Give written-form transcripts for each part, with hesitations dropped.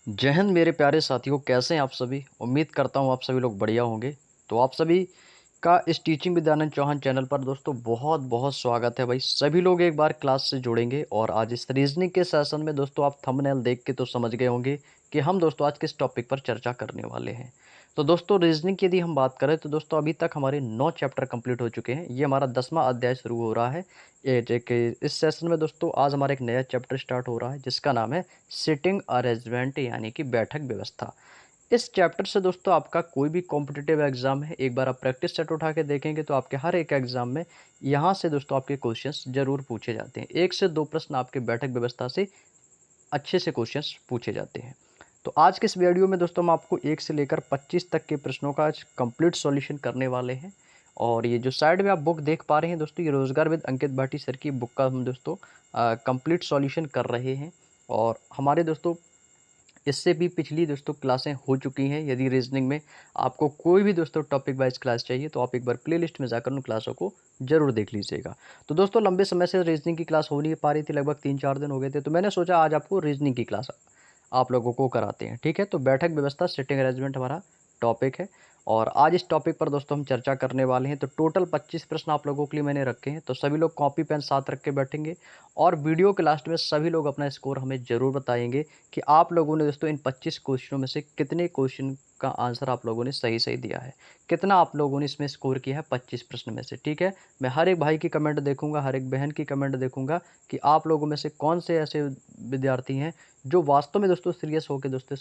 जय हिंद मेरे प्यारे साथियों, कैसे हैं आप सभी। उम्मीद करता हूं आप सभी लोग बढ़िया होंगे। तो आप सभी का इस टीचिंग विद्यानंद चौहान चैनल पर दोस्तों बहुत बहुत स्वागत है। भाई सभी लोग एक बार क्लास से जुड़ेंगे और आज इस रीजनिंग के सेशन में दोस्तों आप थंबनेल देख के तो समझ गए होंगे कि हम दोस्तों आज किस टॉपिक पर चर्चा करने वाले हैं। तो दोस्तों रीजनिंग की यदि हम बात करें तो दोस्तों अभी तक हमारे 9 चैप्टर कंप्लीट हो चुके हैं। ये हमारा 10वां अध्याय शुरू हो रहा है। इस सेशन में दोस्तों आज हमारा एक नया चैप्टर स्टार्ट हो रहा है जिसका नाम है सिटिंग अरेंजमेंट यानी कि बैठक व्यवस्था। इस चैप्टर से दोस्तों आपका कोई भी कॉम्पिटिटिव एग्जाम है, एक बार आप प्रैक्टिस सेट उठा के देखेंगे तो आपके हर एक एग्जाम में यहाँ से दोस्तों आपके क्वेश्चंस जरूर पूछे जाते हैं। 1 से 2 प्रश्न आपके बैठक व्यवस्था से अच्छे से क्वेश्चंस पूछे जाते हैं। तो आज के इस वीडियो में दोस्तों हम आपको 1 से लेकर 25 तक के प्रश्नों का आज कंप्लीट सॉल्यूशन करने वाले हैं। और ये जो साइड में आप बुक देख पा रहे हैं दोस्तों, ये रोजगार विद अंकित भाटी सर की बुक का हम दोस्तों कंप्लीट सॉल्यूशन कर रहे हैं। और हमारे दोस्तों इससे भी पिछली दोस्तों क्लासें हो चुकी हैं। यदि रीजनिंग में आपको कोई भी दोस्तों टॉपिक वाइज क्लास चाहिए तो आप एक बार प्लेलिस्ट में जाकर उन क्लासों को जरूर देख लीजिएगा। तो दोस्तों लंबे समय से रीजनिंग की क्लास हो नहीं पा रही थी, लगभग 3-4 दिन हो गए थे, तो मैंने सोचा आज आपको रीजनिंग की क्लास आप लोगों को कराते हैं। ठीक है, तो बैठक व्यवस्था सिटिंग अरेंजमेंट हमारा टॉपिक है और आज इस टॉपिक पर दोस्तों हम चर्चा करने वाले हैं। तो टोटल 25 प्रश्न आप लोगों के लिए मैंने रखे हैं, तो सभी लोग कॉपी पेन साथ रख के बैठेंगे और वीडियो के लास्ट में सभी लोग अपना स्कोर हमें ज़रूर बताएंगे कि आप लोगों ने दोस्तों इन 25 क्वेश्चनों में से कितने क्वेश्चन का आंसर आप लोगों ने सही सही दिया है, कितना आप लोगों ने इसमें स्कोर किया है 25 प्रश्न में से। ठीक है, मैं हर एक भाई की कमेंट देखूंगा, हर एक बहन की कमेंट देखूंगा कि आप लोगों में से कौन से ऐसे विद्यार्थी हैं जो वास्तव में दोस्तों सीरियस होकर दोस्तों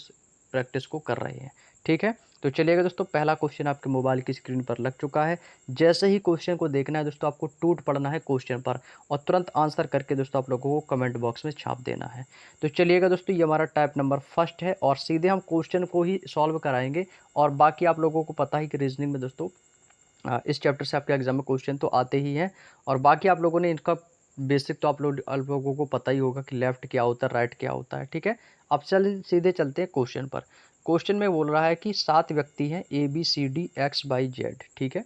प्रैक्टिस को कर रहे हैं। ठीक है, तो चलिएगा दोस्तों, पहला क्वेश्चन आपके मोबाइल की स्क्रीन पर लग चुका है। जैसे ही क्वेश्चन को देखना है दोस्तों आपको टूट पड़ना है क्वेश्चन पर और तुरंत आंसर करके दोस्तों आप लोगों को कमेंट बॉक्स में छाप देना है। तो चलिएगा दोस्तों, ये हमारा टाइप नंबर फर्स्ट है और सीधे हम क्वेश्चन को ही सॉल्व कराएंगे। और बाकी आप लोगों को पता ही कि रीजनिंग में दोस्तों इस चैप्टर से आपके एग्जाम में क्वेश्चन तो आते ही हैं और बाकी आप लोगों ने इनका बेसिक तो आप लोगों को पता ही होगा कि लेफ्ट क्या होता है, राइट क्या होता है। ठीक है, अब सीधे चलते हैं क्वेश्चन पर। क्वेश्चन में बोल रहा है कि 7 व्यक्ति हैं ABCD XYZ। ठीक है,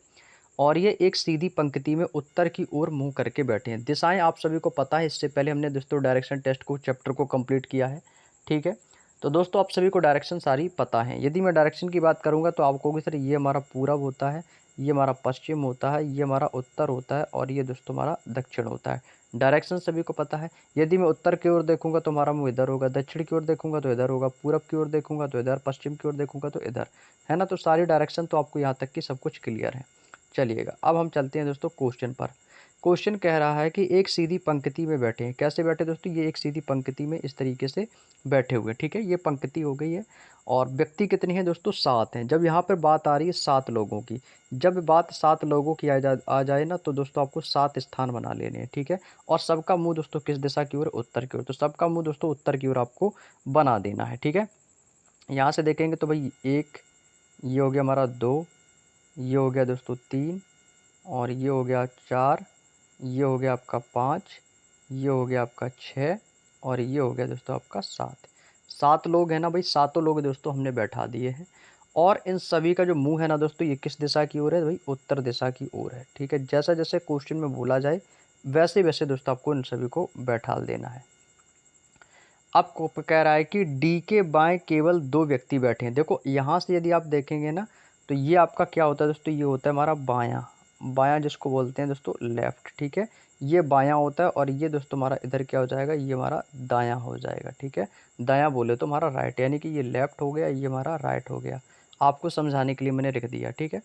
और ये एक सीधी पंक्ति में उत्तर की ओर मुंह करके बैठे हैं। दिशाएं आप सभी को पता है, इससे पहले हमने दोस्तों डायरेक्शन टेस्ट को चैप्टर को कंप्लीट किया है। ठीक है, तो दोस्तों आप सभी को डायरेक्शन सारी पता है। यदि मैं डायरेक्शन की बात करूंगा तो आपको कहोगे सर ये हमारा पूरब होता है, ये हमारा पश्चिम होता है, ये हमारा उत्तर होता है और ये दोस्तों हमारा दक्षिण होता है। डायरेक्शन सभी को पता है। यदि मैं उत्तर की ओर देखूंगा तो हमारा मुंह इधर होगा, दक्षिण की ओर देखूंगा तो इधर होगा, पूरब की ओर देखूंगा तो इधर, पश्चिम की ओर देखूंगा तो इधर, है ना। तो सारी डायरेक्शन तो आपको यहाँ तक कि सब कुछ क्लियर है। चलिएगा, अब हम चलते हैं दोस्तों क्वेश्चन पर। क्वेश्चन कह रहा है कि एक सीधी पंक्ति में बैठे हैं। कैसे बैठे दोस्तों, ये एक सीधी पंक्ति में इस तरीके से बैठे हुए। ठीक है, ये पंक्ति हो गई है और व्यक्ति कितने हैं दोस्तों, 7 हैं। जब यहाँ पर बात आ रही है 7 लोगों की, जब बात 7 लोगों की आ जाए ना तो दोस्तों आपको 7 स्थान बना लेने हैं। ठीक है, और सबका मुंह दोस्तों किस दिशा की ओर, उत्तर की ओर। तो सबका मुंह दोस्तों उत्तर की ओर आपको बना देना है। ठीक है, यहाँ से देखेंगे तो भाई एक, ये हो गया हमारा 2, ये हो गया दोस्तों 3 और ये हो गया 4, ये हो गया आपका 5, ये हो गया आपका 6 और ये हो गया दोस्तों आपका 7। 7 लोग हैं ना भाई, सातों लोग दोस्तों हमने बैठा दिए हैं और इन सभी का जो मुंह है ना दोस्तों, ये किस दिशा की ओर है भाई, उत्तर दिशा की ओर है। ठीक है, जैसा जैसे क्वेश्चन में बोला जाए वैसे वैसे दोस्तों आपको इन सभी को बैठा देना है। अब कह रहा है कि डी के बाएं केवल 2 व्यक्ति बैठे हैं। देखो यहाँ से यदि आप देखेंगे ना तो ये आपका क्या होता है दोस्तों, ये होता है हमारा बायां। बायां जिसको बोलते हैं दोस्तों लेफ्ट। ठीक है, ये बायां होता है और ये दोस्तों हमारा इधर क्या हो जाएगा, ये हमारा दायां हो जाएगा। ठीक है, दायां बोले तो हमारा राइट, यानी कि ये लेफ्ट हो गया, ये हमारा राइट हो गया। आपको समझाने के लिए मैंने लिख दिया। ठीक है,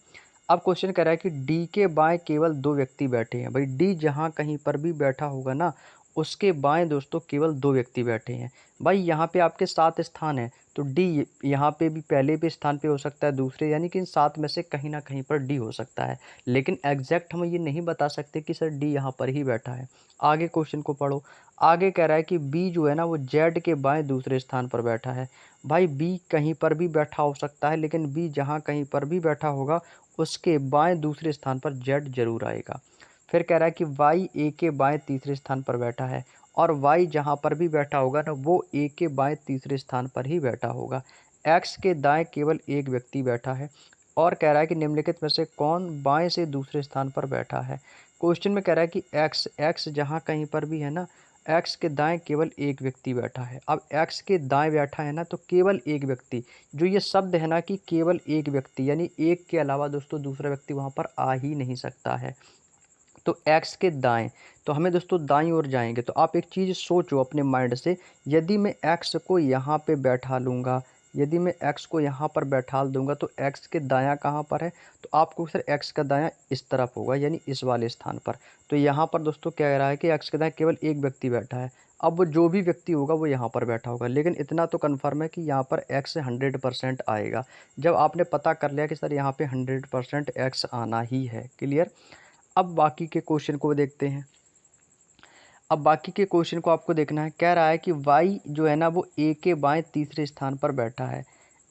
अब क्वेश्चन कह रहा है कि डी के बाएं केवल 2 व्यक्ति बैठे हैं। भाई डी जहाँ कहीं पर भी बैठा होगा ना, उसके बाएं दोस्तों केवल 2 व्यक्ति बैठे हैं। भाई यहाँ पे आपके 7 स्थान हैं तो डी यहाँ पे भी पहले भी स्थान पे हो सकता है, दूसरे, यानी कि इन 7 में से कहीं ना कहीं पर डी हो सकता है। लेकिन एग्जैक्ट हम ये नहीं बता सकते कि सर डी यहाँ पर ही बैठा है। आगे क्वेश्चन को पढ़ो। आगे कह रहा है कि बी जो है ना वो जेड के बाएं दूसरे स्थान पर बैठा है। भाई बी कहीं पर भी बैठा हो सकता है, लेकिन बी जहाँ कहीं पर भी बैठा होगा उसके बाएं दूसरे स्थान पर जेड जरूर आएगा। फिर कह रहा है कि वाई ए के बाएं तीसरे स्थान पर बैठा है और y जहाँ पर भी बैठा होगा ना वो a के बाएं तीसरे स्थान पर ही बैठा होगा। x के दाएं केवल एक व्यक्ति बैठा है और कह रहा है कि निम्नलिखित में से कौन बाएं से दूसरे स्थान पर बैठा है। क्वेश्चन में कह रहा है कि x जहाँ कहीं पर भी है ना, एक्स के दाएं केवल एक व्यक्ति बैठा है। अब एक्स के दाएं बैठा है ना, तो केवल एक व्यक्ति, जो ये शब्द है ना कि केवल एक व्यक्ति, यानी एक के अलावा दोस्तों दूसरा व्यक्ति वहाँ पर आ ही नहीं सकता है। तो एक्स के दाएं, तो हमें दोस्तों दाईं ओर जाएंगे। तो आप एक चीज़ सोचो अपने माइंड से, यदि मैं एक्स को यहाँ पे बैठा लूँगा, यदि मैं एक्स को यहाँ पर बैठा दूंगा, तो एक्स के दायां कहाँ पर है, तो आपको सर एक्स का दायां इस तरफ होगा, यानी इस वाले स्थान पर। तो यहाँ पर दोस्तों क्या कह रहा है कि एक्स के दाएं केवल एक व्यक्ति बैठा है। अब वो जो भी व्यक्ति होगा वो यहाँ पर बैठा होगा, लेकिन इतना तो कन्फर्म है कि यहाँ पर एक्स 100% आएगा। जब आपने पता कर लिया कि सर यहाँ पे 100% एक्स आना ही है, क्लियर। अब बाकी के क्वेश्चन को देखते हैं। अब बाकी के क्वेश्चन को आपको देखना है। कह रहा है कि वाई जो है ना वो ए के बाएं तीसरे स्थान पर बैठा है,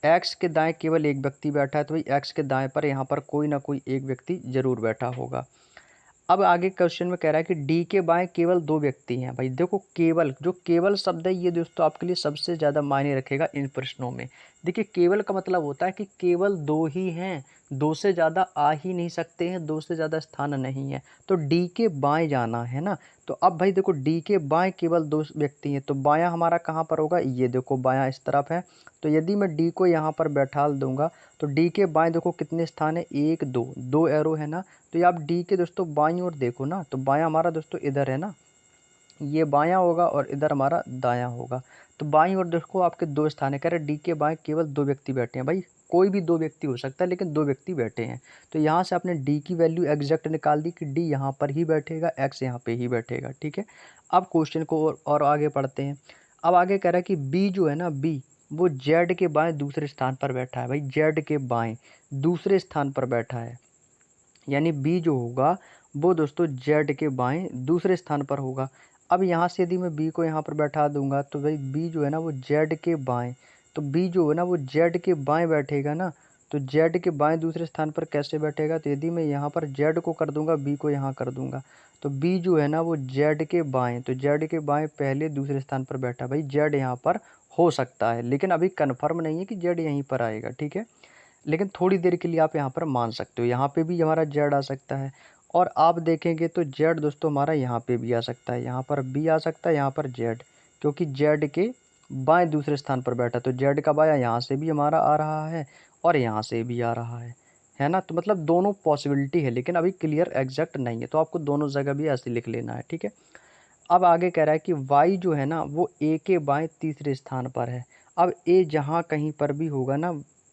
एक्स के दाएं केवल एक व्यक्ति बैठा है, तो भाई एक्स के दाएं पर यहाँ पर कोई ना कोई एक व्यक्ति जरूर बैठा होगा। अब आगे क्वेश्चन में कह रहा है कि डी के बाएं केवल दो व्यक्ति हैं। भाई देखो, केवल, जो केवल शब्द है ये दोस्तों आपके लिए सबसे ज़्यादा मायने रखेगा इन प्रश्नों में। देखिए, केवल का मतलब होता है कि केवल दो ही हैं, दो से ज़्यादा आ ही नहीं सकते हैं, दो से ज़्यादा स्थान नहीं है। तो डी के बाएं जाना है ना। तो अब भाई देखो, डी के बाएं केवल दो व्यक्ति हैं, तो बायां हमारा कहाँ पर होगा, ये देखो बायां इस तरफ है। तो यदि मैं डी को यहाँ पर बैठा दूंगा, तो डी के बाएं देखो कितने स्थान है, एक दो, दो एरो है ना। तो ये आप डी के दोस्तों बाईं ओर देखो ना, तो बायां हमारा दोस्तों इधर है ना, ये बायां होगा और इधर हमारा दायां होगा। तो बाईं ओर देखो आपके दो स्थान है, कह रहे डी के बाएं केवल दो व्यक्ति बैठे हैं। भाई कोई भी दो व्यक्ति हो सकता है, लेकिन दो व्यक्ति बैठे हैं। तो यहाँ से आपने डी की वैल्यू एग्जैक्ट निकाल दी कि डी यहाँ पर ही बैठेगा, एक्स यहाँ पे ही बैठेगा, ठीक है। अब क्वेश्चन को और आगे पढ़ते हैं। अब आगे कह रहा है कि बी जो है ना, बी वो जेड के बाएं दूसरे स्थान पर बैठा है। भाई जेड के बाएं दूसरे स्थान पर बैठा है, यानी बी जो होगा वो दोस्तों जेड के बाएं दूसरे स्थान पर होगा। अब यहाँ से यदि मैं बी को यहाँ पर बैठा दूंगा, तो भाई बी जो है ना वो जेड के बाएं, तो बी जो है ना वो जेड के बाएं बैठेगा ना। तो जेड के बाएं दूसरे स्थान पर कैसे बैठेगा, तो यदि मैं यहाँ पर जेड को कर दूंगा, बी को यहाँ कर दूंगा, तो बी जो है ना वो जेड के बाएं, तो जेड के बाएं पहले दूसरे स्थान पर बैठा। भाई जेड यहाँ पर हो सकता है, लेकिन अभी कन्फर्म नहीं है कि जेड यहीं पर आएगा, ठीक है। लेकिन थोड़ी देर के लिए आप यहाँ पर मान सकते हो, यहाँ पे भी हमारा जेड आ सकता है। और आप देखेंगे तो जेड दोस्तों हमारा यहाँ पे भी आ सकता है, यहाँ पर बी आ सकता है, यहाँ पर जेड, क्योंकि जेड के बाएं दूसरे स्थान पर बैठा, तो जेड का बायां यहाँ से भी हमारा आ रहा है और यहाँ से भी आ रहा है ना। तो मतलब दोनों पॉसिबिलिटी है, लेकिन अभी क्लियर एग्जैक्ट नहीं है, तो आपको दोनों जगह भी ऐसे लिख लेना है, ठीक है। अब आगे कह रहा है कि वाई जो है ना वो ए के बाएं तीसरे स्थान पर है। अब ए जहाँ कहीं पर भी होगा ना,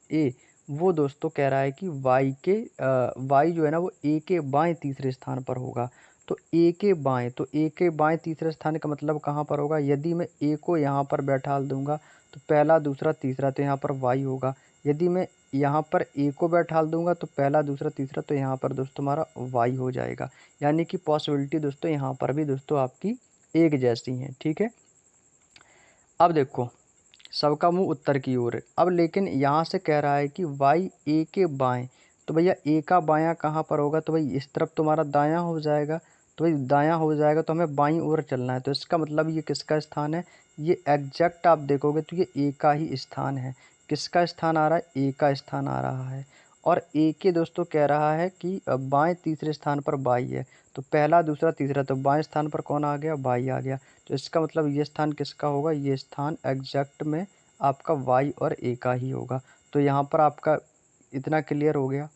ए वो दोस्तों कह रहा है कि वाई जो है ना वो ए के बाएं तीसरे स्थान पर होगा। तो ए के बाएं, तो ए के बाएं तीसरे स्थान का मतलब कहाँ पर होगा, यदि मैं ए को यहाँ पर बैठा दूंगा, तो पहला दूसरा तीसरा, तो यहाँ पर वाई होगा। यदि मैं यहाँ पर ए को बैठा दूंगा, तो पहला दूसरा तीसरा, तो यहाँ पर दोस्तों हमारा वाई हो जाएगा। यानी कि पॉसिबिलिटी दोस्तों यहाँ पर भी दोस्तों आपकी एक जैसी हैं, ठीक है। अब देखो, सबका मुंह उत्तर की ओर है। अब लेकिन यहाँ से कह रहा है कि वाई ए के बाएं, तो भैया ए का बायां कहाँ पर होगा, तो भाई इस तरफ तुम्हारा दायां हो जाएगा। तो भाई दायां हो जाएगा तो हमें बाईं ओर चलना है, तो इसका मतलब ये किसका स्थान है, ये एग्जैक्ट आप देखोगे तो ये ए का ही स्थान है। किसका स्थान आ रहा है, ए का स्थान आ रहा है। और ए के दोस्तों कह रहा है कि बाएं तीसरे स्थान पर बाई है, तो पहला दूसरा तीसरा, तो बाएं स्थान पर कौन आ गया, बाई आ गया। तो इसका मतलब ये स्थान किसका होगा, ये स्थान एग्जैक्ट में आपका वाई और ए का ही होगा। तो यहाँ पर आपका इतना क्लियर हो गया,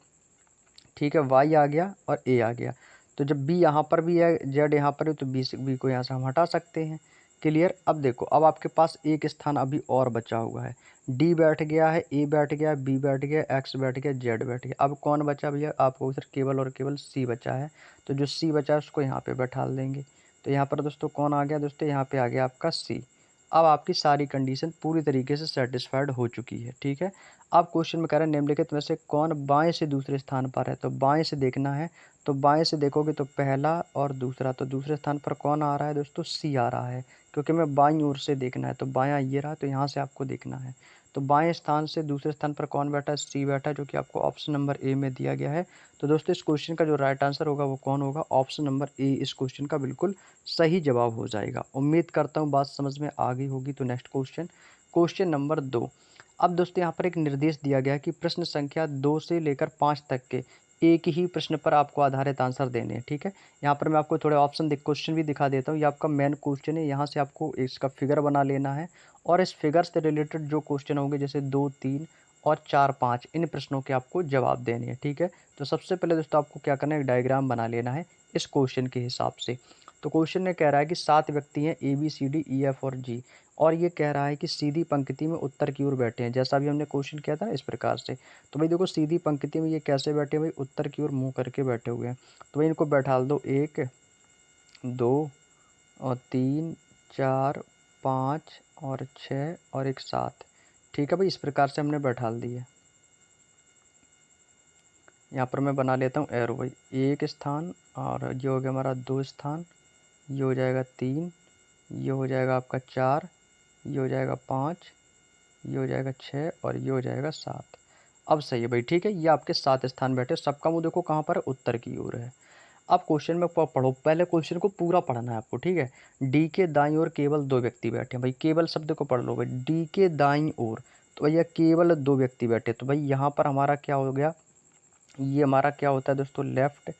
ठीक है। वाई आ गया और ए आ गया, तो जब बी यहाँ पर भी है, जेड यहाँ पर है, तो बी को यहाँ से हम हटा सकते हैं, क्लियर। अब देखो, अब आपके पास एक स्थान अभी और बचा हुआ है। डी बैठ गया है, ए बैठ गया, बी बैठ गया, एक्स बैठ गया, जेड बैठ गया। अब कौन बचा भैया, आपको सिर्फ केवल और केवल सी बचा है। तो जो सी बचा है उसको यहाँ पे बैठा देंगे। तो यहाँ पर दोस्तों कौन आ गया, दोस्तों यहाँ पे आ गया आपका सी। अब आपकी सारी कंडीशन पूरी तरीके से सेटिस्फाइड हो चुकी है, ठीक है। अब क्वेश्चन में कह रहा है निम्नलिखित में से कौन बाएं से दूसरे स्थान पर है, तो बाएं से देखना है। तो बाएं से देखोगे तो पहला और दूसरा, तो दूसरे स्थान पर कौन आ रहा है दोस्तों, सी आ रहा है, क्योंकि मैं बाईं ओर से देखना है। तो बायां ये रहा, तो यहाँ से आपको देखना है। तो बाएं स्थान से दूसरे स्थान पर कौन बैठा है, सी बैठा है, जो कि आपको ऑप्शन नंबर ए में दिया गया है। तो दोस्तों इस क्वेश्चन का जो राइट आंसर होगा वो कौन होगा, ऑप्शन नंबर ए इस क्वेश्चन का बिल्कुल सही जवाब हो जाएगा। उम्मीद करता हूँ बात समझ में आ गई होगी। तो नेक्स्ट क्वेश्चन, क्वेश्चन नंबर 2। अब दोस्तों यहाँ पर एक निर्देश दिया गया है कि प्रश्न संख्या 2 से लेकर 5 तक के एक ही प्रश्न पर आपको आधारित आंसर देने हैं, ठीक है। यहाँ पर मैं आपको थोड़े ऑप्शन क्वेश्चन भी दिखा देता हूँ। ये आपका मेन क्वेश्चन है, यहाँ से आपको इसका फिगर बना लेना है और इस फिगर से रिलेटेड जो क्वेश्चन होंगे जैसे 2, 3 और 4, 5 इन प्रश्नों के आपको जवाब देने हैं, ठीक है। तो सबसे पहले दोस्तों आपको क्या करना है, एक डायग्राम बना लेना है इस क्वेश्चन के हिसाब से। तो क्वेश्चन ने कह रहा है कि 7 व्यक्ति हैं ABCDEF और G, और ये कह रहा है कि सीधी पंक्ति में उत्तर की ओर बैठे हैं, जैसा भी हमने क्वेश्चन किया था इस प्रकार से। तो भाई देखो सीधी पंक्ति में ये कैसे बैठे भाई, उत्तर की ओर मुंह करके बैठे हुए हैं। तो भाई इनको बैठा दो 1, 2 और 3, 4, 5 और 6 और एक 7, ठीक है भाई। इस प्रकार से हमने बैठा दिए। यहाँ पर मैं बना लेता हूँ एरो भाई, एक स्थान, और ये हो गया हमारा 2 स्थान, ये हो जाएगा 3, ये हो जाएगा आपका 4, ये हो जाएगा 5, ये हो जाएगा 6 और ये हो जाएगा 7। अब सही है भाई, ठीक है। ये आपके 7 स्थान बैठे, सबका मुंह देखो कहाँ पर है, उत्तर की ओर है। अब क्वेश्चन में पढ़ो, पहले क्वेश्चन को पूरा पढ़ना है आपको, ठीक है। डी के दाईं ओर केवल 2 व्यक्ति बैठे हैं भाई, केवल शब्द को पढ़ लो भाई, डी के दाईं ओर। तो भैया केवल 2 व्यक्ति बैठे, तो भाई यहाँ पर हमारा क्या हो गया, ये हमारा क्या होता है दोस्तों, लेफ्ट,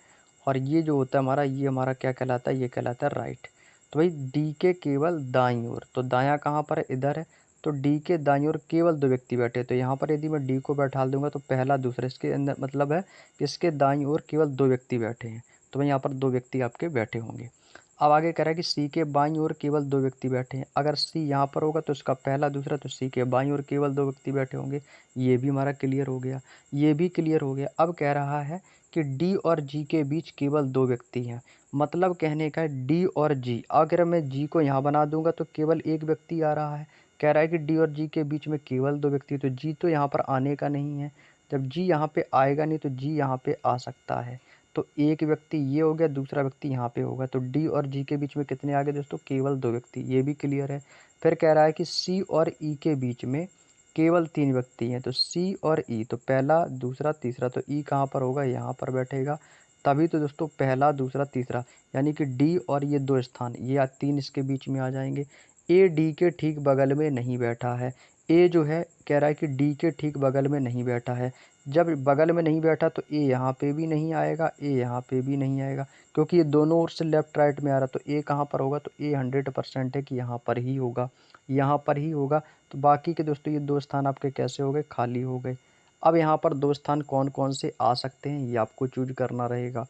और ये जो होता है हमारा, ये हमारा क्या कहलाता है, ये कहलाता है राइट। तो भाई डी के केवल दाईं ओर, तो दायां कहाँ पर है, इधर है। तो डी के दाईं ओर केवल 2 व्यक्ति बैठे, तो यहाँ पर यदि मैं डी को बैठा दूंगा तो पहला दूसरा, इसके अंदर मतलब है कि इसके दाईं ओर केवल 2 व्यक्ति बैठे हैं। तो भाई यहाँ पर 2 व्यक्ति आपके बैठे होंगे। अब आगे कह रहा है कि सी के बाईं ओर केवल 2 व्यक्ति बैठे हैं। अगर सी यहाँ पर होगा तो इसका पहला दूसरा, तो सी के बाईं ओर केवल 2 व्यक्ति बैठे होंगे। ये भी हमारा क्लियर हो गया, ये भी क्लियर हो गया। अब कह रहा है कि डी और जी के बीच केवल 2 व्यक्ति हैं। मतलब कहने का है डी और जी, अगर मैं जी को यहाँ बना दूंगा तो केवल एक व्यक्ति आ रहा है। कह रहा है कि डी और जी के बीच में केवल 2 व्यक्ति, तो जी तो यहाँ पर आने का नहीं है। जब जी यहाँ पे आएगा नहीं तो जी यहाँ पे आ सकता है। तो एक व्यक्ति ये हो गया, दूसरा व्यक्ति यहाँ पे होगा। तो डी और जी के बीच में कितने आ गए दोस्तों, केवल 2 व्यक्ति, ये भी क्लियर है। फिर कह रहा है कि सी और ई के बीच में केवल 3 व्यक्ति हैं। तो सी और ई, तो पहला दूसरा तीसरा, तो ई कहाँ पर होगा, यहाँ पर बैठेगा। तभी तो दोस्तों पहला दूसरा तीसरा, यानी कि डी और ये 2 स्थान, ये 3 इसके बीच में आ जाएंगे। ए डी के ठीक बगल में नहीं बैठा है। ए जो है कह रहा है कि डी के ठीक बगल में नहीं बैठा है। जब बगल में नहीं बैठा तो ए यहाँ पे भी नहीं आएगा, ए यहाँ पे भी नहीं आएगा, क्योंकि ये दोनों ओर से लेफ्ट राइट में आ रहा। तो ए कहाँ पर होगा, तो ए 100% है कि यहाँ पर ही होगा, यहाँ पर ही होगा। तो बाकी के दोस्तों ये 2 स्थान आपके कैसे हो गए, खाली हो गए। अब यहाँ पर 2 स्थान कौन कौन से आ सकते हैं, ये आपको चूज करना रहेगा।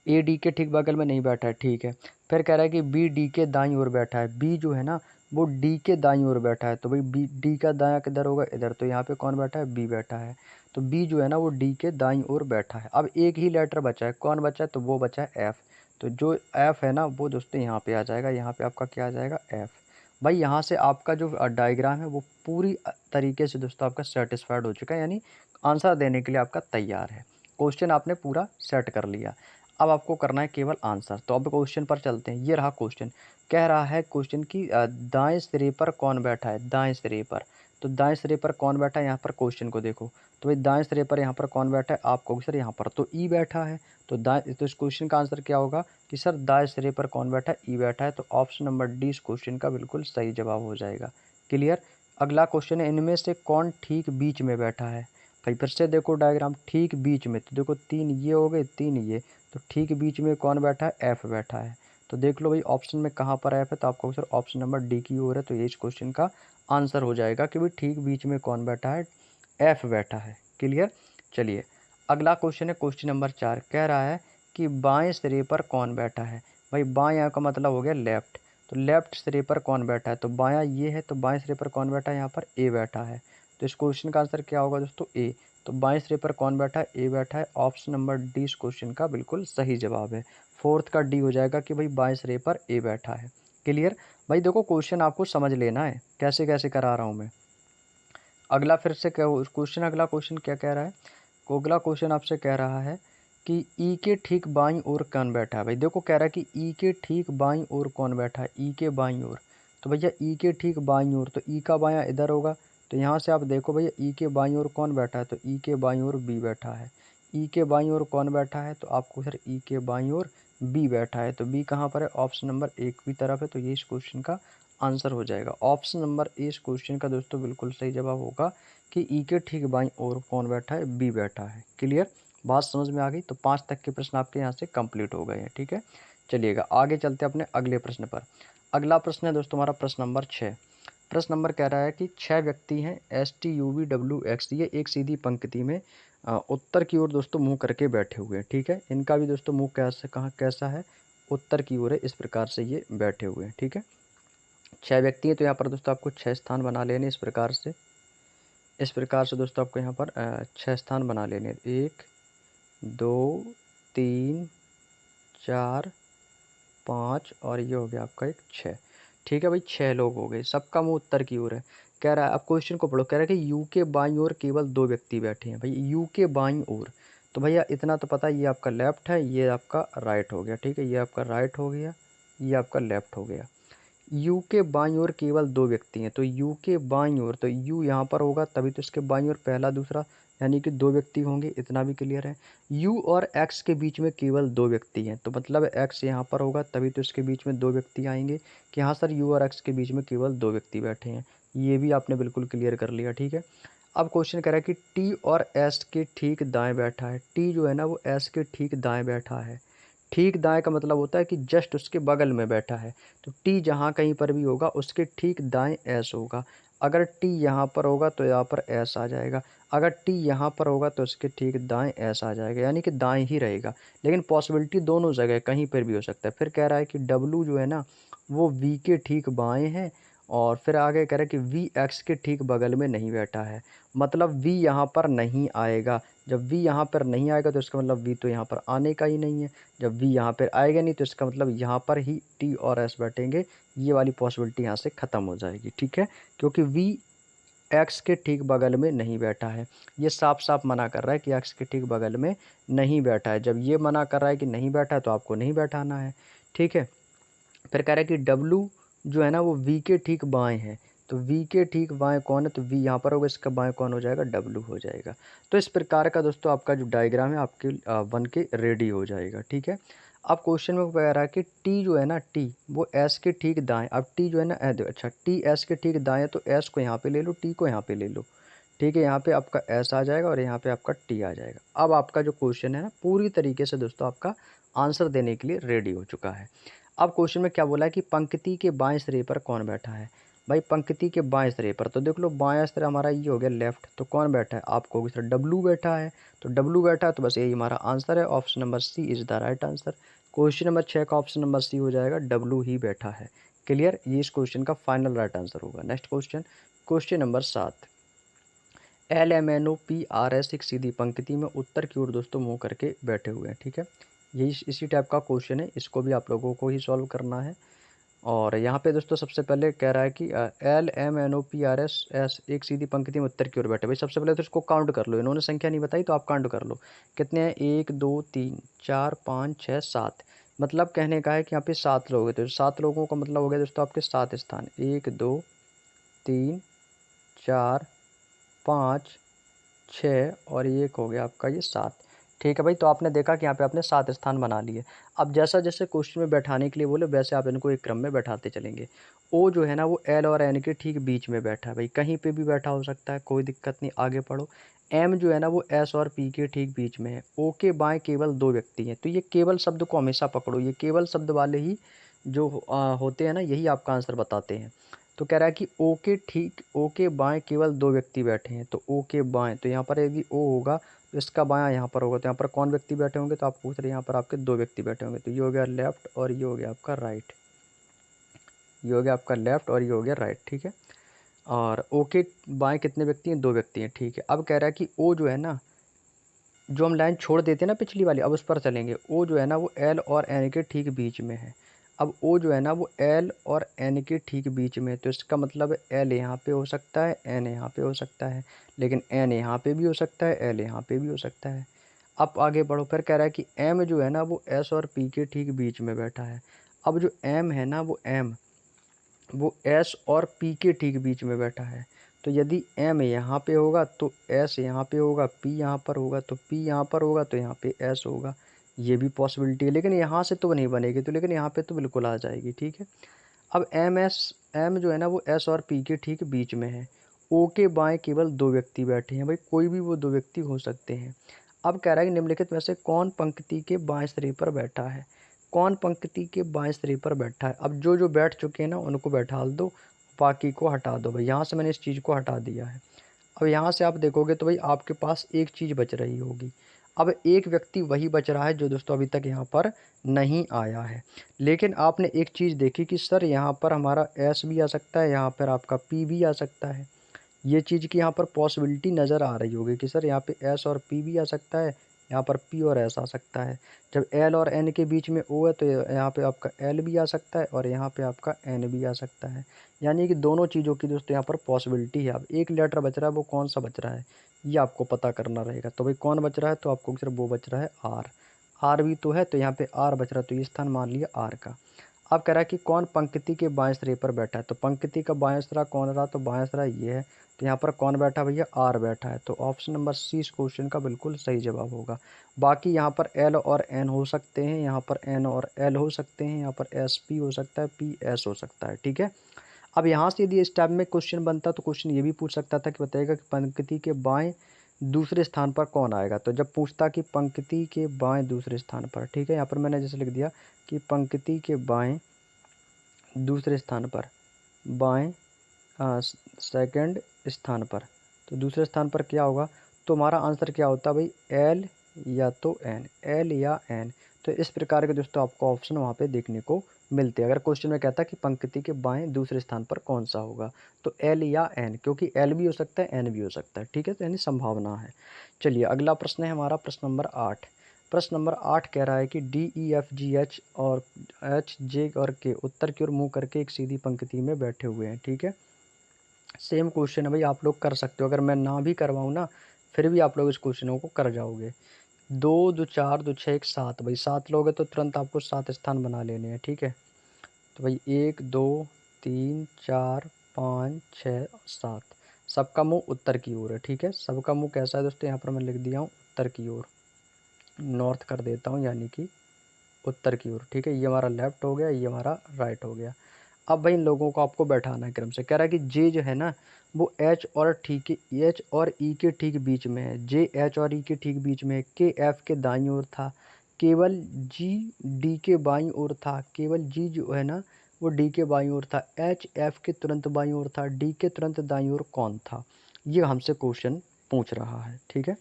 ए डी के ठीक बगल में नहीं बैठा है, ठीक है। फिर कह रहा है कि बी डी के दाईं ओर बैठा है। बी जो है ना वो डी के दाईं ओर बैठा है। तो भाई बी डी का दायां किधर होगा, इधर। तो यहाँ पे कौन बैठा है, बी बैठा है। तो बी जो है ना वो डी के दाईं ओर बैठा है। अब एक ही लेटर बचा है, कौन बचा है, तो वो बचा है एफ। तो जो एफ है ना वो दोस्तों यहाँ पे आ जाएगा, यहाँ पे आपका क्या आ जाएगा, एफ। भाई यहाँ से आपका जो डायग्राम है वो पूरी तरीके से दोस्तों आपका सेटिस्फाइड हो चुका है, यानी आंसर देने के लिए आपका तैयार है। क्वेश्चन आपने पूरा सेट कर लिया। अब आपको करना है केवल आंसर। तो अब क्वेश्चन पर चलते हैं। ये रहा क्वेश्चन, कह रहा है क्वेश्चन की दाएं सिरे पर कौन बैठा है, दाएं सिरे पर। तो दाएं सिरे पर कौन बैठा है, यहाँ पर क्वेश्चन को देखो। तो भाई दाएं सिरे पर यहाँ पर कौन बैठा है, आपको सर यहाँ पर तो ई बैठा है। तो दाएं, तो इस क्वेश्चन का आंसर क्या होगा कि सर दाएं सिरे पर कौन बैठा है, ई बैठा है। तो ऑप्शन नंबर डी इस क्वेश्चन का बिल्कुल सही जवाब हो जाएगा। क्लियर। अगला क्वेश्चन है, इनमें से कौन ठीक बीच में बैठा है। भाई फिर से देखो डायग्राम, ठीक बीच में। तो देखो 3 ये हो गए, 3 ये। तो ठीक बीच में कौन बैठा है, एफ बैठा है। तो देख लो भाई ऑप्शन में कहाँ पर एफ है, तो आपका आंसर ऑप्शन नंबर डी की ओर है। तो ये इस क्वेश्चन का आंसर हो जाएगा कि भाई ठीक बीच में कौन बैठा है, एफ बैठा है। क्लियर। चलिए अगला क्वेश्चन है क्वेश्चन नंबर 4, कह रहा है कि बाएं सिरे पर कौन बैठा है। भाई बाएं का मतलब हो गया लेफ्ट। तो लेफ्ट सिरे पर कौन बैठा है, तो बायां ये है। तो बाएं सिरे पर कौन बैठा है, यहाँ पर ए बैठा है। तो इस क्वेश्चन का आंसर क्या होगा दोस्तों, ए। तो बाएं सिरे पर कौन बैठा है, ए बैठा है। ऑप्शन नंबर डी इस क्वेश्चन का बिल्कुल सही जवाब है। फोर्थ का डी हो जाएगा कि भाई बाएं सिरे पर ए बैठा है। क्लियर। भाई देखो क्वेश्चन आपको समझ लेना है कैसे कैसे करा रहा हूँ मैं। अगला फिर से क्या क्वेश्चन, अगला क्वेश्चन क्या कह रहा है, अगला क्वेश्चन आपसे कह रहा है कि ई के ठीक बाईं ओर कौन बैठा है। भाई देखो कह रहा है कि ई के ठीक बाईं ओर कौन बैठा है, ई के बाईं ओर। तो भैया ई के ठीक बाईं ओर, तो ई का बायां इधर होगा। तो यहाँ से आप देखो भैया ई के बाईं ओर कौन बैठा है, तो ई के बाईं ओर बी बैठा है। ई के बाईं ओर कौन बैठा है, तो आपको सर ई के बाईं ओर बी बैठा है। तो बी कहाँ पर है, ऑप्शन नंबर 1 की तरफ है। तो ये इस क्वेश्चन का आंसर हो जाएगा। ऑप्शन नंबर ए इस क्वेश्चन का दोस्तों बिल्कुल सही जवाब होगा कि ई के ठीक बाईं ओर कौन बैठा है, बी बैठा है। क्लियर। बात समझ में आ गई? तो 5 तक के प्रश्न आपके यहाँ से कंप्लीट हो गए हैं, ठीक है। चलिएगा आगे चलते हैं अपने अगले प्रश्न पर। अगला प्रश्न है दोस्तों हमारा प्रश्न नंबर 6। प्रश्न नंबर कह रहा है कि 6 व्यक्ति हैं S T U V W x, ये एक सीधी पंक्ति में उत्तर की ओर दोस्तों मुँह करके बैठे हुए हैं, ठीक है। इनका भी दोस्तों मुँह कैसा है? उत्तर की ओर है, इस प्रकार से ये बैठे हुए हैं, ठीक है। 6 व्यक्ति हैं तो यहाँ पर दोस्तों आपको 6 स्थान बना लेने इस प्रकार से दोस्तों आपको यहाँ पर 6 स्थान बना लेने। 1 2 3 4 5 और ये हो गया आपका एक 6, ठीक है भाई। 6 लोग हो गए, सबका मुँह उत्तर की ओर है। कह रहा है, अब क्वेश्चन को पढ़ो, कह रहा है कि यू के बाईं ओर केवल 2 व्यक्ति बैठे हैं। भाई यू के बाईं ओर, तो भैया इतना तो पता है, ये आपका लेफ्ट है, ये आपका राइट हो गया, ठीक है। ये आपका राइट हो गया, ये आपका लेफ्ट हो गया। यू के बाईं ओर केवल 2 व्यक्ति हैं, तो यू के बाईं ओर, तो यू यहाँ पर होगा तभी तो इसके बाईं ओर पहला दूसरा, यानी कि 2 व्यक्ति होंगे, इतना भी क्लियर है। यू और एक्स के बीच में केवल 2 व्यक्ति हैं, तो मतलब एक्स यहाँ पर होगा तभी तो इसके बीच में 2 व्यक्ति आएंगे कि हाँ सर यू और एक्स के बीच में केवल 2 व्यक्ति बैठे हैं। ये भी आपने बिल्कुल क्लियर कर लिया, ठीक है। अब क्वेश्चन कह रहा है कि टी और एस के ठीक दाएँ बैठा है। टी जो है ना वो एस के ठीक दाएँ बैठा है। ठीक दाएँ का मतलब होता है कि जस्ट उसके बगल में बैठा है। तो टी जहाँ कहीं पर भी होगा उसके ठीक दाएँ एस होगा। अगर टी यहाँ पर होगा तो यहाँ पर एस आ जाएगा। अगर टी यहाँ पर होगा तो उसके ठीक दाएँ एस आ जाएगा, यानी कि दाएँ ही रहेगा। लेकिन पॉसिबिलिटी दोनों जगह कहीं पर भी हो सकता है। फिर कह रहा है कि डब्लू जो है ना वो वी के ठीक बाएँ हैं, और फिर आगे कह रहा है कि वी एक्स के ठीक बगल में नहीं बैठा है। मतलब वी यहाँ पर नहीं आएगा। जब वी यहाँ पर नहीं आएगा तो इसका मतलब वी तो यहाँ पर आने का ही नहीं है। जब वी यहाँ पर आएगा नहीं तो इसका मतलब यहाँ पर ही टी और एस बैठेंगे। ये वाली पॉसिबिलिटी यहाँ से ख़त्म हो जाएगी, ठीक है, क्योंकि वी एक्स के ठीक बगल में नहीं बैठा है। ये साफ साफ मना कर रहा है कि एक्स के ठीक बगल में नहीं बैठा है। जब ये मना कर रहा है कि नहीं बैठा है तो आपको नहीं बैठाना है, ठीक है। फिर कह रहा है कि डब्लू जो है ना वो वी के ठीक बाएं है। तो वी के ठीक बाएं कौन है? तो वी यहाँ पर होगा, इसका बाएं कौन हो जाएगा? डब्लू हो जाएगा। तो इस प्रकार का दोस्तों आपका जो डायग्राम है आपके बन के रेडी हो जाएगा, ठीक है। अब क्वेश्चन में कह रहा है कि टी जो है ना टी वो एस के ठीक दाएं। अब टी जो है ना अच्छा टी एस के ठीक दाएं है, तो एस को यहाँ पे ले लो, टी को यहाँ पे ले लो, ठीक है। यहाँ पे आपका एस आ जाएगा और यहाँ पे आपका टी आ जाएगा। अब आपका जो क्वेश्चन है ना पूरी तरीके से दोस्तों आपका आंसर देने के लिए रेडी हो चुका है। अब क्वेश्चन में क्या बोला है कि पंक्ति के बाएं सिरे पर कौन बैठा है? भाई पंक्ति के बाएं सिरे पर, तो देख लो बाएं सिरा हमारा ये हो गया लेफ्ट, तो कौन बैठा है? आपको कहोगे सर डब्लू बैठा है। तो डब्लू बैठा है तो बस यही हमारा आंसर है, option number C is the right answer. Question number 6 का ऑप्शन नंबर सी हो जाएगा, डब्लू ही बैठा है। क्लियर, ये इस क्वेश्चन का फाइनल राइट आंसर होगा। Next question, question number 7। L M N O P R S एक सीधी पंक्ति में उत्तर की ओर दोस्तों मुंह करके बैठे हुए हैं, ठीक है। यही इसी टाइप का क्वेश्चन है, इसको भी आप लोगों को ही सॉल्व करना है। और यहाँ पे दोस्तों सबसे पहले कह रहा है कि L M N O P R S S एक सीधी पंक्ति में उत्तर की ओर बैठे। भाई सबसे पहले तो इसको काउंट कर लो, इन्होंने संख्या नहीं बताई तो आप काउंट कर लो कितने हैं। 1 2 3 4 5 6 7, मतलब कहने का है कि यहाँ पे 7 लोग हैं, तो 7 लोगों का मतलब हो गया दोस्तों आपके 7 स्थान। 1 2 3 4 5 6 और ये एक हो गया आपका ये 7, ठीक है भाई। तो आपने देखा कि यहाँ पे आपने 7 स्थान बना लिए। अब जैसा जैसे क्वेश्चन में बैठाने के लिए बोले वैसे आप इनको एक क्रम में बैठाते चलेंगे। ओ जो है ना वो एल और एन के ठीक बीच में बैठा है। भाई कहीं पे भी बैठा हो सकता है, कोई दिक्कत नहीं, आगे पढ़ो। एम जो है ना वो एस और पी के ठीक बीच में है। ओ के बाएं केवल 2 व्यक्ति हैं, तो ये केवल शब्द को हमेशा पकड़ो, ये केवल शब्द वाले ही जो होते हैं ना यही आपका आंसर बताते हैं। तो कह रहा है कि ओ के बाएं केवल 2 व्यक्ति बैठे हैं, तो ओ के बाएं, तो यहाँ पर यदि ओ होगा तो इसका बायां यहाँ पर होगा, तो यहाँ पर कौन व्यक्ति बैठे होंगे? तो आप पूछ रहे हैं यहाँ पर आपके 2 व्यक्ति बैठे होंगे, तो ये हो गया लेफ्ट और ये हो गया आपका राइट। ये हो गया आपका लेफ्ट और ये हो गया राइट, ठीक है। और ओ के बाएं कितने व्यक्ति हैं? 2 व्यक्ति हैं, ठीक है। अब कह रहा है कि ओ जो है ना, जो हम लाइन छोड़ देते हैं ना पिछली वाली, अब उस पर चलेंगे। ओ जो है ना वो एल और एन के ठीक बीच में है। अब ओ जो है ना वो एल और एन के ठीक बीच में है, तो इसका मतलब एल यहाँ पे हो सकता है, एन यहाँ पे हो सकता है, लेकिन एन यहाँ पे भी हो सकता है, एल यहाँ पे भी हो सकता है। अब आगे बढ़ो, फिर कह रहा है कि एम जो है ना वो एस और पी के ठीक बीच में बैठा है। अब जो एम है ना वो एस और पी के ठीक बीच में बैठा है। तो यदि एम यहाँ पे होगा तो एस यहाँ पे होगा, पी यहाँ पर होगा तो पी यहाँ पर होगा, तो यहाँ पे एस होगा। ये भी पॉसिबिलिटी है, लेकिन यहाँ से तो नहीं बनेगी, तो लेकिन यहाँ पे तो बिल्कुल आ जाएगी, ठीक है। अब एम जो है ना वो एस और पी के ठीक बीच में है। ओ के बाएं केवल 2 व्यक्ति बैठे हैं। भाई कोई भी वो 2 व्यक्ति हो सकते हैं। अब कह रहा है कि निम्नलिखित में से कौन पंक्ति के बाएं सिरे पर बैठा है, कौन पंक्ति के बाएं सिरे पर बैठा है। अब जो जो बैठ चुके हैं ना उनको बैठाल दो, बाकी को हटा दो भाई। यहाँ से मैंने इस चीज़ को हटा दिया है। अब यहाँ से आप देखोगे तो भाई आपके पास एक चीज़ बच रही होगी। अब एक व्यक्ति वही बच रहा है जो दोस्तों अभी तक यहाँ पर नहीं आया है। लेकिन आपने एक चीज़ देखी कि सर यहाँ पर हमारा एस भी आ सकता है, यहाँ पर आपका पी भी आ सकता है। ये चीज़ की यहाँ पर पॉसिबिलिटी नज़र आ रही होगी कि सर यहाँ पे एस और पी भी आ सकता है, यहाँ पर पी और एस आ सकता है। जब एल और एन के बीच में ओ है तो यहाँ पे आपका एल भी आ सकता है और यहाँ पे आपका एन भी आ सकता है। यानी कि दोनों चीज़ों की दोस्तों यहाँ पर पॉसिबिलिटी है। अब एक लेटर बच रहा है, वो कौन सा बच रहा है ये आपको पता करना रहेगा। तो भाई कौन बच रहा है, तो आपको सिर्फ वो बच रहा है आर। आर भी तो है, तो यहाँ पे आर बच रहा है, तो ये स्थान मान लिया आर का। अब कह रहा है कि कौन पंक्ति के बाएं सिरे पर बैठा है। तो पंक्ति का बाएं सिरा कौन रहा, तो बाएं सिरा ये है। तो यहाँ पर कौन बैठा भैया, आर बैठा है। तो ऑप्शन नंबर सी इस क्वेश्चन का बिल्कुल सही जवाब होगा। बाकी यहाँ पर एल और एन हो सकते हैं, यहाँ पर एन और एल हो सकते हैं, यहाँ पर एस पी हो सकता है, पी एस हो सकता है। ठीक है। अब यहाँ से यदि इस टाइप में क्वेश्चन बनता तो क्वेश्चन ये भी पूछ सकता था कि बताइएगा कि पंक्ति के बाएं दूसरे स्थान पर कौन आएगा। तो जब पूछता कि पंक्ति के बाएं दूसरे स्थान पर, ठीक है, यहाँ पर मैंने जैसे लिख दिया कि पंक्ति के बाएं दूसरे स्थान पर, बाएं सेकंड स्थान पर, तो दूसरे स्थान पर क्या होगा, तो हमारा आंसर क्या होता है भाई, एल या तो एन, एल या एन। तो इस प्रकार के दोस्तों आपको ऑप्शन वहाँ पे देखने को मिलते हैं। अगर क्वेश्चन में कहता है कि पंक्ति के बाएं दूसरे स्थान पर कौन सा होगा, तो एल या एन, क्योंकि एल भी हो सकता है एन भी हो सकता है। ठीक है, तो यानी संभावना है। चलिए अगला प्रश्न है हमारा प्रश्न नंबर 8। प्रश्न नंबर 8 कह रहा है कि डी ई एफ जी एच और एच जे और के उत्तर की ओर मुँह करके एक सीधी पंक्ति में बैठे हुए हैं। ठीक है, सेम क्वेश्चन है भाई, आप लोग कर सकते हो। अगर मैं ना भी करवाऊँ ना फिर भी आप लोग इस क्वेश्चनों को कर जाओगे। 2 2 4 2 6 1 7, भाई 7 लोग हैं तो तुरंत आपको 7 स्थान बना लेने हैं। ठीक है, तो भाई 1 2 3 4 5 6 7, सबका मुंह उत्तर की ओर है। ठीक है, सबका मुंह कैसा है दोस्तों, यहाँ पर मैं लिख दिया हूँ उत्तर की ओर, नॉर्थ कर देता हूँ यानी कि उत्तर की ओर। ठीक है, ये हमारा लेफ्ट हो गया, ये हमारा राइट हो गया। अब भाई इन लोगों को आपको बैठाना है क्रम से। कह रहा है कि जे जो है ना वो एच और एच और ई के ठीक बीच में है। जे एच और ई के ठीक बीच में है। के एफ के दाईं ओर था। केवल जी डी के बाईं ओर था। केवल जी जो है ना वो डी के बाईं ओर था। एच एफ के तुरंत बाईं ओर था। डी के तुरंत दाईं ओर कौन था, ये हमसे क्वेश्चन पूछ रहा है। ठीक है,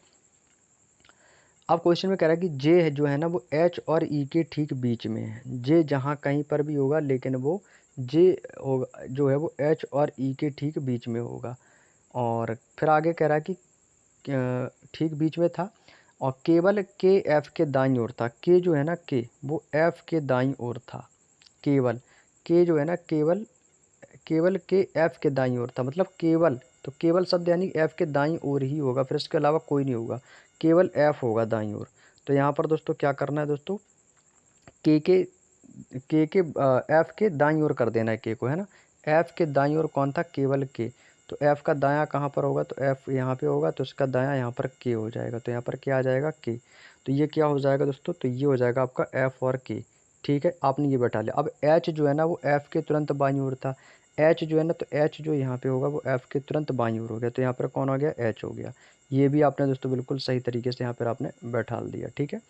अब क्वेश्चन में कह रहा है कि जे है जो है ना वो एच और ई के ठीक बीच में है। जे जहाँ कहीं पर भी होगा लेकिन वो जे होगा जो है वो एच और ई के ठीक बीच में होगा। और फिर आगे कह रहा है कि ठीक बीच में था और केवल के एफ के दाईं ओर था। के जो है ना के वो एफ के दाईं ओर था। केवल के जो है ना केवल केवल के एफ के दाईं ओर था, मतलब केवल, तो केवल शब्द यानी एफ के दाईं ओर ही होगा, फिर इसके अलावा कोई नहीं होगा, केवल एफ होगा दाईं ओर। तो यहाँ पर दोस्तों क्या करना है दोस्तों, के के के एफ के दाईं ओर कर देना है के को, है ना। एफ के दाईं ओर कौन था, केवल के। तो एफ का दायां कहाँ पर होगा, तो एफ यहाँ पे होगा, तो इसका दायां यहाँ पर के हो जाएगा। तो यहाँ पर क्या आ जाएगा, के। तो ये क्या हो जाएगा दोस्तों, तो ये हो जाएगा आपका एफ और के। ठीक है, आपने ये बैठा लिया। अब एच जो है ना वो एफ के तुरंत बाईं ओर था। एच जो है ना, तो एच जो यहाँ पे होगा वो एफ के तुरंत बाईं ओर हो गया। तो यहाँ पर कौन आ गया, एच हो गया। ये भी आपने दोस्तों बिल्कुल सही तरीके से यहाँ पर आपने बैठा दिया। ठीक है,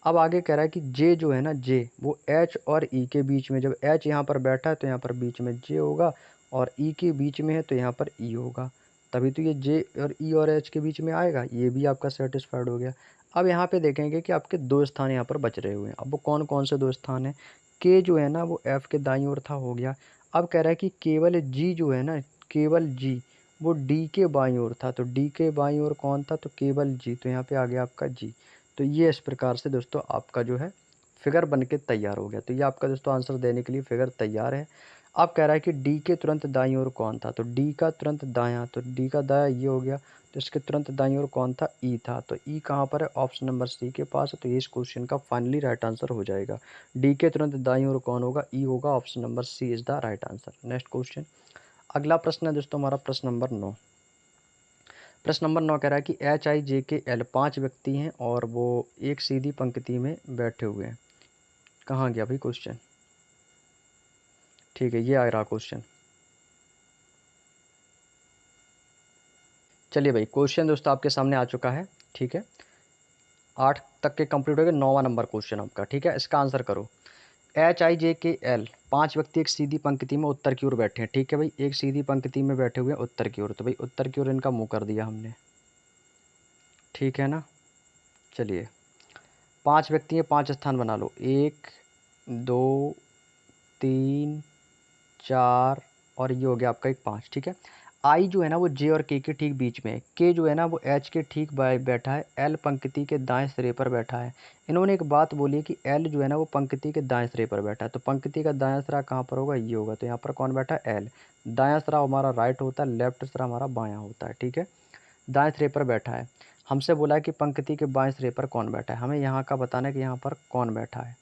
अब आगे कह रहा है कि जे जो है ना जे वो एच और ई के बीच में, जब एच यहाँ पर बैठा है तो यहाँ पर बीच में जे होगा और ई के बीच में है तो यहाँ पर ई होगा, तभी तो ये जे और ई और एच के बीच में आएगा। ये भी आपका सेटिस्फाइड हो गया। अब यहाँ पे देखेंगे कि आपके दो स्थान यहाँ पर बच रहे हुए हैं। अब वो कौन कौन से दो स्थान हैं, के जो है ना वो एफ के दाईं ओर था, हो गया। अब कह रहा है कि केवल जी जो है ना, केवल जी वो डी के बाईं ओर था। तो डी के बाईं ओर कौन था, तो केवल जी, तो यहाँ पे आ गया आपका जी। तो ये इस प्रकार से दोस्तों आपका जो है फिगर बन के तैयार हो गया। तो ये आपका दोस्तों आंसर देने के लिए फिगर तैयार है। अब कह रहा है कि डी के तुरंत दाईं ओर कौन था, तो डी का तुरंत दायां, तो डी का दायां ये हो गया। तो इसके तुरंत दाईं ओर कौन था, ई था। तो ई कहाँ पर है, ऑप्शन नंबर सी के पास है। तो ये इस क्वेश्चन का फाइनली राइट आंसर हो जाएगा। डी के तुरंत दाईं ओर कौन होगा, ई होगा। Option number C is the right answer. Next question, अगला प्रश्न है दोस्तों हमारा प्रश्न नंबर 9। प्रश्न नंबर 9 कह रहा है कि एच आई जे के एल 5 व्यक्ति हैं और वो एक सीधी पंक्ति में बैठे हुए हैं। कहाँ गया भाई क्वेश्चन, ठीक है ये आ रहा क्वेश्चन। चलिए भाई क्वेश्चन दोस्तों आपके सामने आ चुका है। ठीक है, 8 तक के कंप्लीट हो गए। 9वां नंबर क्वेश्चन आपका, ठीक है। इसका आंसर करो। HIJKL 5 व्यक्ति एक सीधी पंक्ति में उत्तर की ओर बैठे हैं, ठीक है भाई। एक सीधी पंक्ति में बैठे हुए हैं उत्तर की ओर, तो भाई उत्तर की ओर इनका मुंह कर दिया हमने, ठीक है ना। चलिए, 5 व्यक्ति हैं, 5 स्थान बना लो। 1 2 3 4 और ये हो गया आपका एक 5, ठीक है। आई जो है ना वो जे और के ठीक बीच में है। के जो है ना वो एच के ठीक बैठा है। एल पंक्ति के दाएं सिरे पर बैठा है। इन्होंने एक बात बोली है कि एल जो है ना वो पंक्ति के दाएं सिरे पर बैठा है। तो पंक्ति का दायां सिरा कहाँ पर होगा, ये होगा। तो यहाँ पर कौन बैठा है, एल। दायां सिरा हमारा राइट होता है, लेफ्ट सिरा हमारा बायां होता है, ठीक है। दाएं सिरे पर बैठा है। हमसे बोला है कि पंक्ति के बाएं सिरे पर कौन बैठा है। हमें यहाँ का बताना है कि यहाँ पर कौन बैठा है।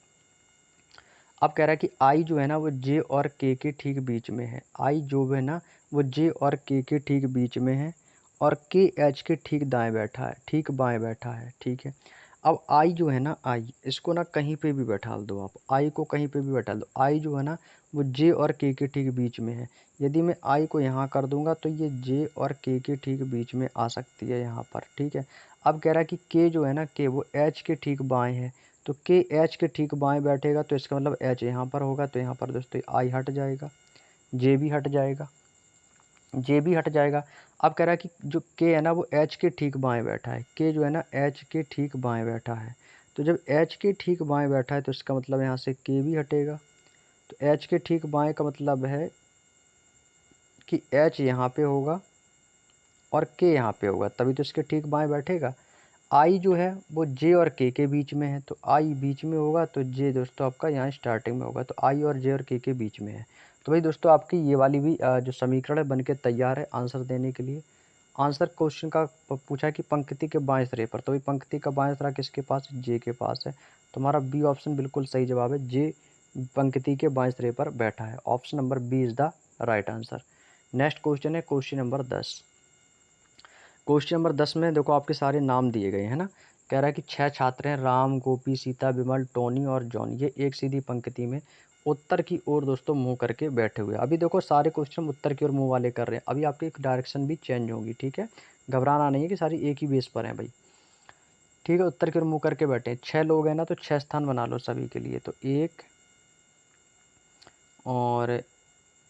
अब कह रहा है कि आई जो है ना वो जे और के ठीक बीच में है। आई जो है ना वो जे और के ठीक बीच में है, और के एच के ठीक दाएं बैठा है, ठीक बाएं बैठा है, ठीक है। अब आई जो है ना, आई इसको ना कहीं पे भी बैठा दो आप, आई को कहीं पे भी बैठा दो। आई जो है ना वो जे और के ठीक बीच में है। यदि मैं आई को यहाँ कर दूंगा तो ये जे और के ठीक बीच में आ सकती है यहाँ पर, ठीक है। अब कह रहा है कि के जो है ना, के वो एच के ठीक बाएं है। तो के एच के ठीक बाएं बैठेगा, तो इसका मतलब एच यहाँ पर होगा। तो यहाँ पर दोस्तों आई हट जाएगा, जे भी हट जाएगा, जे भी हट जाएगा। अब कह रहा है कि जो के है ना वो एच के ठीक बाएं बैठा है। के जो है ना एच के ठीक बाएं बैठा है। तो जब एच के ठीक बाएं बैठा है तो इसका मतलब यहाँ से के भी हटेगा। तो एच के ठीक बाएं का मतलब है कि एच यहाँ पे होगा और के यहाँ पे होगा, तभी तो इसके ठीक बाएं बैठेगा। आई जो है वो जे और के बीच में है। तो आई बीच में होगा तो जे दोस्तों आपका यहाँ स्टार्टिंग में होगा। तो आई और जे और के बीच में है। तो भाई दोस्तों आपकी ये वाली भी जो समीकरण है बनके तैयार है आंसर देने के लिए। आंसर क्वेश्चन का पूछा है कि पंक्ति के बाएं सिरे पर, तो भाई पंक्ति का बाएं सिरा किसके पास है, जे के पास है। तो हमारा बी ऑप्शन बिल्कुल सही जवाब है, जे पंक्ति के बाएं सिरे पर बैठा है। Option number B is the right answer. Next question है क्वेश्चन नंबर 10। क्वेश्चन नंबर 10 में देखो आपके सारे नाम दिए गए हैं ना। कह रहा है कि 6 छात्र हैं, राम, गोपी, सीता, विमल, टोनी और जॉन। ये एक सीधी पंक्ति में उत्तर की ओर दोस्तों मुंह करके बैठे हुए। अभी देखो सारे क्वेश्चन उत्तर की ओर मुंह वाले कर रहे हैं। अभी आपकी डायरेक्शन भी चेंज होगी, ठीक है। घबराना नहीं है कि सारी एक ही बेस पर हैं भाई, ठीक है। उत्तर की ओर मुंह करके बैठे हैं। 6 लोग हैं ना, तो 6 स्थान बना लो सभी के लिए। तो 1 और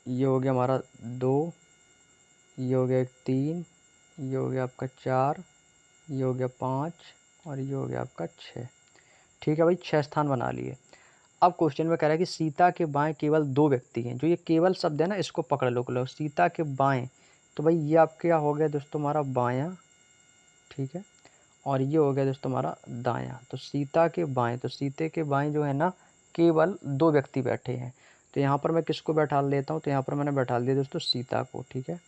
ये हो गया हमारा 2, ये हो गया एक 3, ये हो गया आपका 4, ये हो गया 5 और ये हो गया आपका 6, ठीक है भाई। 6 स्थान बना लिए। अब क्वेश्चन में कह रहा है कि सीता के बाएं केवल 2 व्यक्ति हैं। जो ये केवल शब्द है ना इसको पकड़ लो, सीता के बाएं। तो भाई ये आप क्या हो गया दोस्तों हमारा बायां, ठीक है। और ये हो गया दोस्तों हमारा दायां। तो सीता के बाएं, तो सीते के बाएं जो है ना केवल 2 व्यक्ति बैठे हैं। तो यहाँ पर मैं किसको बैठा लेता हूँ, तो यहाँ पर मैंने बैठा दिया दोस्तों सीता को, ठीक है।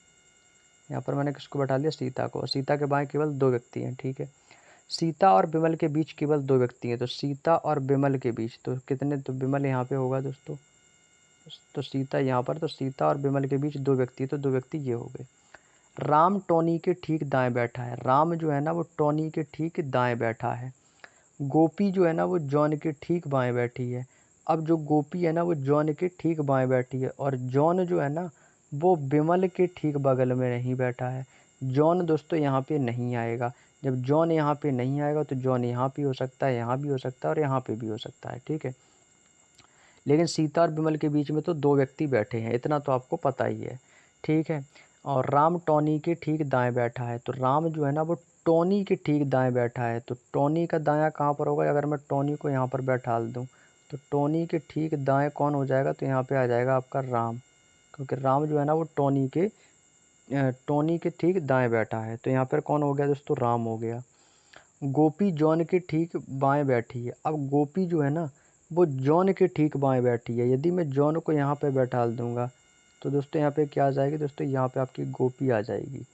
यहाँ पर मैंने किसको बैठा लिया, सीता को। सीता के बाएं केवल 2 व्यक्ति हैं, ठीक है। सीता और विमल के बीच केवल 2 व्यक्ति हैं। तो सीता और विमल के बीच तो कितने, तो विमल यहाँ पे होगा दोस्तों, तो सीता यहाँ पर। तो सीता और विमल के बीच 2 व्यक्ति, तो 2 व्यक्ति ये हो गए। राम टोनी के ठीक दाएं बैठा है। राम जो है ना वो टोनी के ठीक दाएं बैठा है। गोपी जो है ना वो जॉन के ठीक बाएं बैठी है। अब जो गोपी है ना वो जॉन के ठीक बाएं बैठी है, और जॉन जो है ना वो विमल के ठीक बगल में नहीं बैठा है। जॉन दोस्तों यहाँ पे नहीं आएगा। जब जॉन यहाँ पे नहीं आएगा तो जॉन यहाँ भी हो सकता है, यहाँ भी हो सकता है और यहाँ पे भी हो सकता है, ठीक है। लेकिन सीता और विमल के बीच में तो 2 व्यक्ति बैठे हैं, इतना तो आपको पता ही है, ठीक है। और राम टोनी के ठीक दाएं बैठा है। तो राम जो है ना वो टोनी के ठीक दाएं बैठा है। तो टोनी का दायां कहाँ पर होगा, अगर मैं टोनी को यहाँ पर बैठा दूँ तो टोनी के ठीक दाएं कौन हो जाएगा, तो यहाँ पे आ जाएगा आपका राम। क्योंकि राम जो है ना वो टोनी के ठीक दाएं बैठा है। तो यहाँ पर कौन हो गया दोस्तों, राम हो गया। गोपी जॉन के ठीक बाएं बैठी है। अब गोपी जो है ना वो जॉन के ठीक बाएं बैठी है। यदि मैं जॉन को यहाँ पे बैठा दूंगा तो दोस्तों यहाँ पे क्या आ जाएगी, दोस्तों यहाँ पे आपकी गोपी आ जाएगी,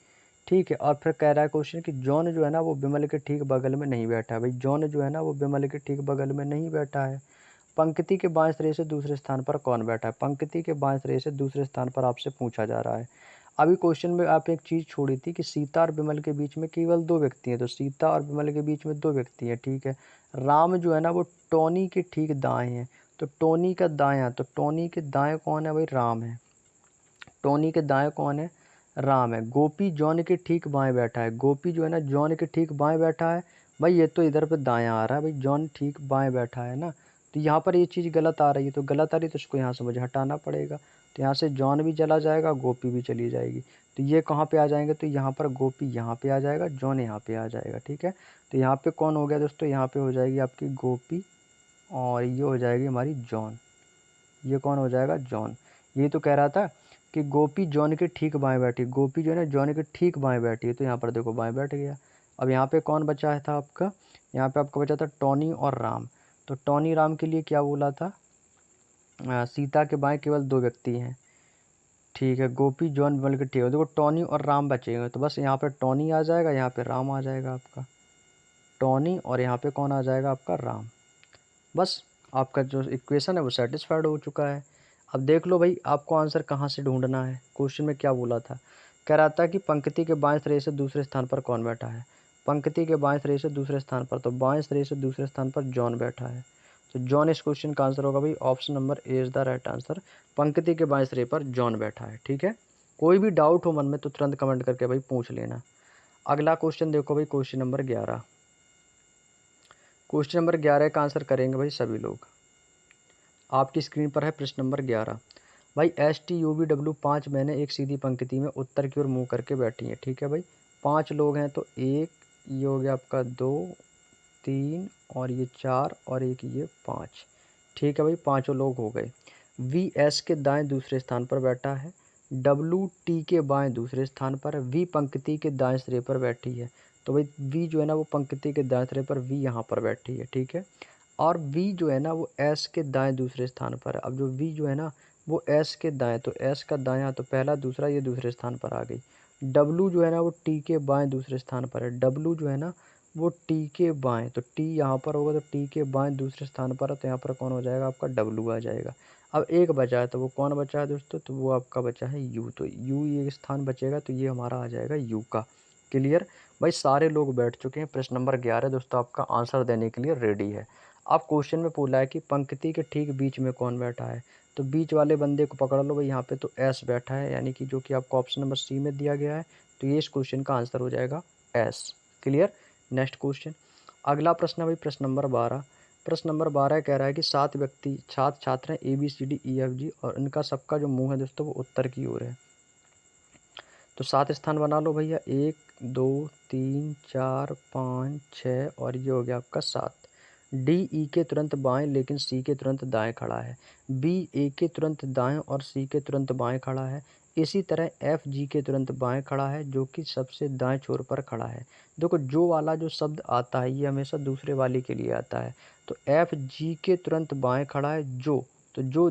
ठीक है। और फिर कह रहा है क्वेश्चन कि जॉन जो है ना वो विमल के ठीक बगल में नहीं बैठा है। भाई जॉन जो है ना वो विमल के ठीक बगल में नहीं बैठा है। पंक्ति के बाएं सिरे से दूसरे स्थान पर कौन बैठा है, पंक्ति के बाएं सिरे से दूसरे स्थान पर आपसे पूछा जा रहा है। अभी क्वेश्चन में आप एक चीज़ छोड़ी थी कि सीता और विमल के बीच में केवल 2 व्यक्ति हैं। तो सीता और विमल के बीच में 2 व्यक्ति हैं, ठीक है। राम जो है ना वो टोनी के ठीक दाएं हैं। तो टोनी का दायां, तो टोनी के दाएं कौन है, भाई राम है। टोनी के दाएं कौन है, राम है। गोपी जॉन के ठीक बाएं बैठा है। गोपी जो है ना जॉन के ठीक बाएं बैठा है। भाई ये तो इधर पे दायां आ रहा है भाई, जॉन ठीक बाएं बैठा है ना, तो यहाँ पर ये चीज़ गलत आ रही है, तो गलत आ रही है तो इसको यहाँ से मुझे हटाना पड़ेगा। तो यहाँ से जॉन भी चला जाएगा, गोपी भी चली जाएगी। तो ये कहाँ पे आ जाएंगे, तो यहाँ पर गोपी यहाँ पे आ जाएगा, जॉन यहाँ पे आ जाएगा। ठीक है, तो यहाँ पे कौन हो गया दोस्तों, यहाँ पे हो जाएगी आपकी गोपी और ये हो जाएगी हमारी जॉन। ये कौन हो जाएगा, जॉन। ये तो कह रहा था कि गोपी जॉन के ठीक बाएं बैठी, गोपी जो है ना जॉन के ठीक बाएं बैठी है, तो यहाँ पर देखो बाएं बैठ गया। अब यहाँ पे कौन बचा है था आपका, यहाँ पे आपका बचा था टॉनी और राम। तो टॉनी राम के लिए क्या बोला था, सीता के बाएं केवल 2 व्यक्ति हैं। ठीक है, गोपी जॉन बन के ठीक है, देखो टॉनी और राम बचेंगे, तो बस यहाँ पे टॉनी आ जाएगा, यहाँ पे राम आ जाएगा आपका, टॉनी और यहाँ पे कौन आ जाएगा आपका, राम। बस आपका जो इक्वेशन है वो सेटिस्फाइड हो चुका है। अब देख लो भाई आपको आंसर कहाँ से ढूंढना है। क्वेश्चन में क्या बोला था, कह रहा था कि पंक्ति के बाएं सिरे से दूसरे स्थान पर कौन बैठा है। पंक्ति के बाएं सिरे से दूसरे स्थान पर, तो बाएं सिरे से दूसरे स्थान पर जॉन बैठा है। तो जॉन इस क्वेश्चन का आंसर होगा भाई, option number A is the right answer. पंक्ति के बाएं सिरे पर जॉन बैठा है। ठीक है, कोई भी डाउट हो मन में तो तुरंत कमेंट करके भाई पूछ लेना। अगला क्वेश्चन देखो भाई, क्वेश्चन नंबर 11। क्वेश्चन नंबर 11 का आंसर करेंगे भाई सभी लोग। आपकी स्क्रीन पर है प्रश्न नंबर 11। भाई STUVW 5 मैंने एक सीधी पंक्ति में उत्तर की ओर मुंह करके बैठी हैं। ठीक है भाई, 5 लोग हैं, तो एक ये हो गया आपका, 2 3 और ये 4 और एक ये 5। ठीक है भाई, पाँचों लोग हो गए। VS के दाएं दूसरे स्थान पर बैठा है, WT के बाएं दूसरे स्थान पर है, V पंक्ति के दाएं सिरे पर बैठी है। तो भाई V जो है ना वो पंक्ति के दाएं सिरे पर, V यहाँ पर बैठी है। ठीक है, और V जो है ना वो S के दाएं दूसरे स्थान पर है। अब जो V जो है ना वो S के दाएं, तो S का दायां तो पहला दूसरा ये दूसरे स्थान पर आ गई। W जो है ना वो T के बाएं दूसरे स्थान पर है, W जो है ना वो T के बाएं, तो T यहाँ पर होगा, तो T के बाएं दूसरे स्थान पर है, तो यहाँ पर कौन हो जाएगा आपका, W आ जाएगा। अब एक बचा है, तो वो कौन बचा है दोस्तों, तो वो आपका बचा है U। तो U ये स्थान बचेगा, तो ये हमारा आ जाएगा U का। क्लियर भाई, सारे लोग बैठ चुके हैं। प्रश्न नंबर 11 दोस्तों आपका आंसर देने के लिए रेडी है। अब क्वेश्चन में बोला है कि पंक्ति के ठीक बीच में कौन बैठा है, तो बीच वाले बंदे को पकड़ लो भाई, यहाँ पे तो S बैठा है, यानी कि जो कि आपको ऑप्शन नंबर C में दिया गया है, तो ये इस क्वेश्चन का आंसर हो जाएगा S। Clear, next question. अगला प्रश्न है भाई प्रश्न नंबर 12। प्रश्न नंबर 12 कह रहा है कि 7 व्यक्ति छात्र हैं ABCDEFG, और इनका सबका जो मुंह है दोस्तों वो उत्तर की ओर है। तो 7 स्थान बना लो भैया, 1 2 3 4 5 6 और ये हो गया आपका 7। D E के तुरंत बाएं लेकिन C के तुरंत दाएं खड़ा है। B A के तुरंत दाएं और C के तुरंत बाएं खड़ा है। इसी तरह F G के तुरंत बाएं खड़ा है, जो कि सबसे दाएं छोर पर खड़ा है। देखो जो वाला जो शब्द आता है ये हमेशा दूसरे वाले के लिए आता है। तो F G के तुरंत बाएं खड़ा है, तो जो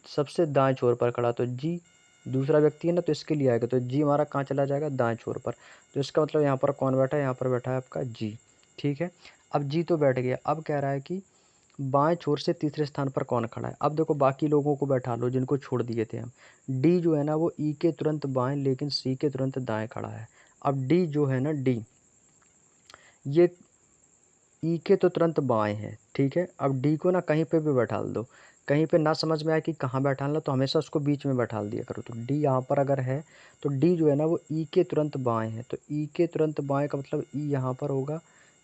सबसे दाएं छोर पर खड़ा, तो जी दूसरा व्यक्ति है ना, तो इसके लिए आएगा, तो जी हमारा कहाँ चला जाएगा, दाएं छोर पर। तो इसका मतलब यहाँ पर कौन बैठा है, यहाँ पर बैठा है आपका जी। ठीक है, अब जी तो बैठ गया। अब कह रहा है कि बाएं छोर से तीसरे स्थान पर कौन खड़ा है। अब देखो बाकी लोगों को बैठा लो जिनको छोड़ दिए थे हम। डी जो है ना वो ई के तुरंत बाएं लेकिन सी के तुरंत दाएं खड़ा है। अब डी जो है ना, डी ये ई के तो तुरंत बाएं है। ठीक है, अब डी को ना कहीं पे भी बैठा दो, कहीं पे ना समझ में आए कि कहाँ बैठाना, तो हमेशा उसको बीच में बैठा दिया करो। तो डी यहाँ पर अगर है तो डी जो है ना वो ई के तुरंत बाएं है, तो ई के तुरंत बाएं का मतलब ई यहाँ पर होगा,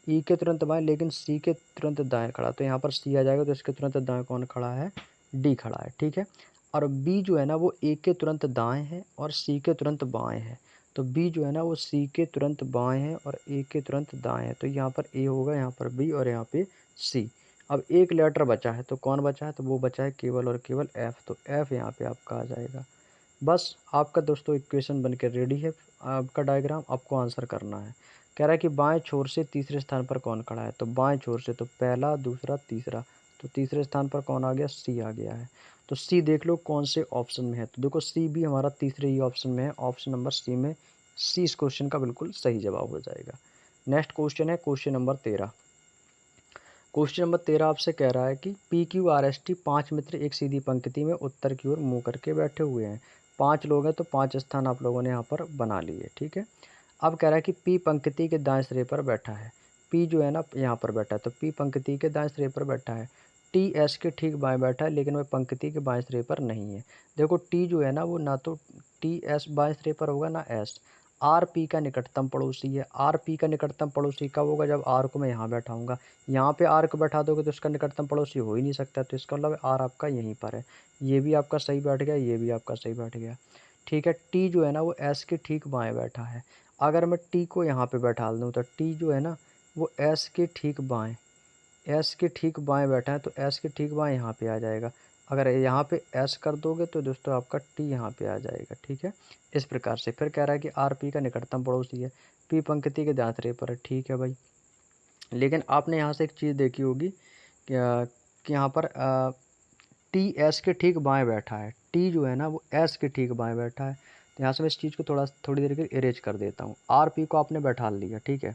ई के तुरंत बाएं लेकिन सी के तुरंत दाएं खड़ा, तो यहाँ पर सी आ जाएगा, तो इसके तुरंत दाएं कौन खड़ा है, डी खड़ा है। ठीक है, और बी जो है ना वो ए के तुरंत दाएं है और सी के तुरंत बाएं है। तो बी जो है ना वो सी के तुरंत बाएं है और ए के तुरंत दाएं है, तो यहाँ पर ए होगा, यहाँ पर बी और यहाँ पे सी। अब एक लेटर बचा है, तो कौन बचा है, तो वो बचा है केवल और केवल एफ, तो एफ यहाँ पे आपका आ जाएगा। बस आपका दोस्तों इक्वेशन बन के रेडी है, आपका डायग्राम आपको आंसर करना है। कह रहा है कि बाएं छोर से तीसरे स्थान पर कौन खड़ा है, तो बाएं छोर से तो पहला दूसरा तीसरा, तो तीसरे स्थान पर कौन आ गया, सी आ गया है। तो सी देख लो कौन से ऑप्शन में है, तो देखो सी भी हमारा तीसरे ही ऑप्शन में है, ऑप्शन नंबर सी में सी इस क्वेश्चन का बिल्कुल सही जवाब हो जाएगा। नेक्स्ट क्वेश्चन है क्वेश्चन नंबर 13। क्वेश्चन नंबर 13 आपसे कह रहा है कि PQRST 5 मित्र एक सीधी पंक्ति में उत्तर की ओर मुंह करके बैठे हुए हैं। 5 लोग हैं, तो 5 स्थान आप लोगों ने यहाँ पर बना लिए। ठीक है, अब कह रहा है कि P पंक्ति के दाएं सिरे पर बैठा है। P जो है ना यहाँ पर बैठा है, तो P पंक्ति के दाएं सिरे पर बैठा है। T S के ठीक बाएं बैठा है, लेकिन वह पंक्ति के बाएं सिरे पर नहीं है। देखो T जो है ना वो ना तो T S बाएं सिरे पर होगा ना S। आर पी का निकटतम पड़ोसी है। आर पी का निकटतम पड़ोसी कब होगा? जब आर को मैं यहाँ बैठाऊंगा। यहाँ पे आर को बैठा दोगे तो इसका निकटतम पड़ोसी हो ही नहीं सकता, तो इसका मतलब आर आपका यहीं पर है। ये भी आपका सही बैठ गया, ये भी आपका सही बैठ गया। ठीक है, टी जो है ना वो एस के ठीक बाएं बैठा है। अगर मैं टी को यहाँ पे बैठा दूँ तो टी जो है ना वो एस के ठीक बाएं, एस के ठीक बाएं बैठा है, तो एस के ठीक बाएं यहाँ पे आ जाएगा। अगर यहाँ पे एस कर दोगे तो दोस्तों आपका टी यहाँ पे आ जाएगा। ठीक है, इस प्रकार से। फिर कह रहा है कि आर पी का निकटतम पड़ोसी है, पी पंक्ति के दांतरे पर है। ठीक है भाई, लेकिन आपने यहाँ से एक चीज़ देखी होगी कि यहाँ पर टी एस के ठीक बाएं बैठा है। टी जो है ना वो एस के ठीक बाएं बैठा है। तो यहाँ से मैं इस चीज़ को थोड़ी देर के लिए इरेज कर देता हूँ। आर पी को आपने बैठा लिया, ठीक है,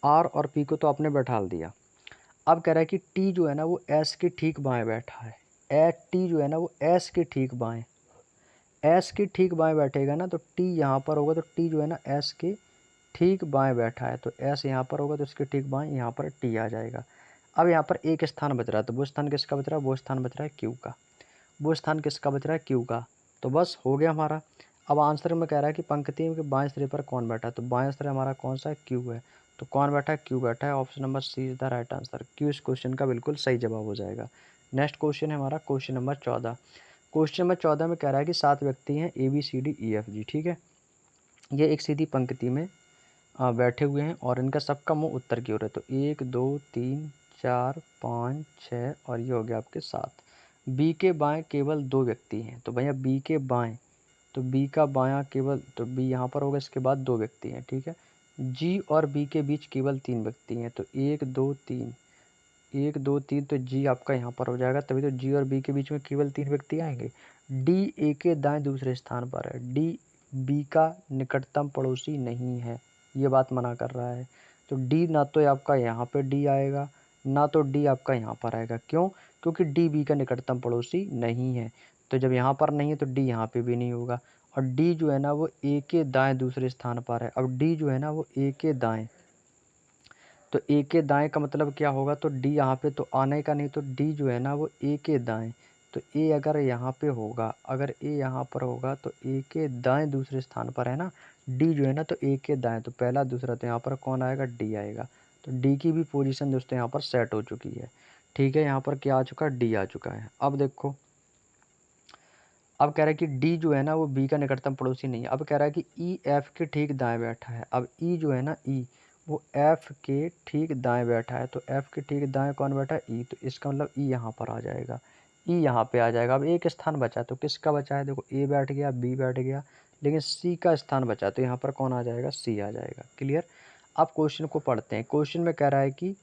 आर और पी को तो आपने बैठा दिया। अब कह रहा है कि टी जो है ना वो एस के ठीक बाएं बैठा है। टी जो है ना वो एस के ठीक बाएं, एस के ठीक बाएं बैठेगा ना, तो टी यहाँ पर होगा, तो टी जो है ना एस के ठीक बाएं बैठा है, तो एस यहाँ पर होगा, तो इसके ठीक बाएं यहाँ पर टी आ जाएगा। अब यहाँ पर एक स्थान बच रहा है, तो वो स्थान किसका बच रहा है? वो स्थान बच रहा है क्यू का। वो स्थान किसका बच रहा है? क्यू का। तो बस हो गया हमारा। अब आंसर में कह रहा है कि पंक्ति के बाएं सिरे पर कौन बैठा है, तो बाएं सिरे हमारा कौन सा है? क्यू है। तो कौन बैठा है? क्यू बैठा है। Option number C is the right answer. Q इस क्वेश्चन का बिल्कुल सही जवाब हो जाएगा। नेक्स्ट क्वेश्चन है हमारा क्वेश्चन नंबर 14। क्वेश्चन नंबर 14 में कह रहा है कि 7 व्यक्ति हैं A B C D E F G. ठीक है, ये एक सीधी पंक्ति में बैठे हुए हैं और इनका सबका मुंह उत्तर की ओर है। तो 1 2 3 4 5 6 और ये हो गया आपके 7। बी के बाएं केवल 2 व्यक्ति हैं, तो भैया बी के बाएं, तो बी का बायां केवल, तो बी यहाँ पर होगा, इसके बाद 2 व्यक्ति हैं। ठीक है, जी और बी के बीच केवल 3 व्यक्ति हैं, तो 1 2 3, 1 2 3, तो जी आपका यहाँ पर हो जाएगा, तभी तो जी और बी के बीच में केवल 3 व्यक्ति आएंगे। डी ए के दाएं दूसरे स्थान पर है। डी बी का निकटतम पड़ोसी नहीं है, ये बात मना कर रहा है। तो डी ना तो आपका यहाँ पे डी आएगा, ना तो डी आपका यहाँ पर आएगा। क्यों? क्योंकि डी बी का निकटतम पड़ोसी नहीं है। तो जब यहाँ पर नहीं है तो डी यहाँ पे भी नहीं होगा। और डी जो है ना वो ए के दाएं दूसरे स्थान पर है। अब डी जो है ना वो ए के दाएं, तो ए के दाएं का मतलब क्या होगा? तो डी यहाँ पे तो आने का नहीं, तो डी जो है ना वो ए के दाएं, तो ए अगर यहाँ पे होगा, अगर ए यहाँ पर होगा तो ए के दाएं दूसरे स्थान पर है ना, डी जो है ना, तो ए के दाएं, तो पहला दूसरा, तो यहाँ पर कौन आएगा? डी आएगा। तो डी की भी पोजीशन दोस्तों यहाँ पर सेट हो चुकी है। ठीक है, यहाँ पर क्या आ चुका है? डी आ चुका है। अब देखो, अब कह रहा है कि डी जो है ना वो बी का निकटतम पड़ोसी नहीं है। अब कह रहा है कि ई एफ के ठीक दाएं बैठा है। अब ई जो है ना, ई वो एफ के ठीक दाएं बैठा है, तो एफ के ठीक दाएं कौन बैठा है? ई। तो इसका मतलब ई यहाँ पर आ जाएगा, ई यहाँ पे आ जाएगा। अब एक स्थान बचा, तो किसका बचा है? देखो, ए बैठ गया, बी बैठ गया, लेकिन सी का स्थान बचा, तो यहाँ पर कौन आ जाएगा? सी आ जाएगा। क्लियर? अब क्वेश्चन को पढ़ते हैं। क्वेश्चन में कह रहा है कि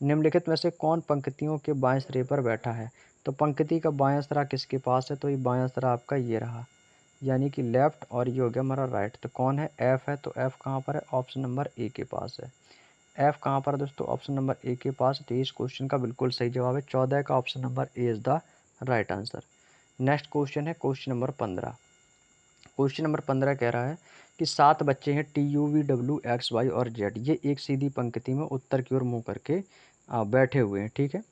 निम्नलिखित में से कौन पंक्तियों के बाएं सिरे पर बैठा है? तो पंक्ति का बायां सिरा किसके पास है? तो ये बायां सिरा आपका ये रहा, यानी कि लेफ्ट, और ये हो गया हमारा राइट। तो कौन है? एफ है। तो एफ कहाँ पर है? ऑप्शन नंबर ए के पास है। एफ कहाँ पर है दोस्तों? ऑप्शन नंबर ए के पास। तो इस क्वेश्चन का बिल्कुल सही जवाब है। 14 का option number A is the right answer. Next question है क्वेश्चन नंबर 15। क्वेश्चन नंबर 15 कह रहा है कि 7 बच्चे हैं T U V W X Y और जेड, ये एक सीधी पंक्ति में उत्तर की ओर मुंह करके बैठे हुए हैं। ठीक है,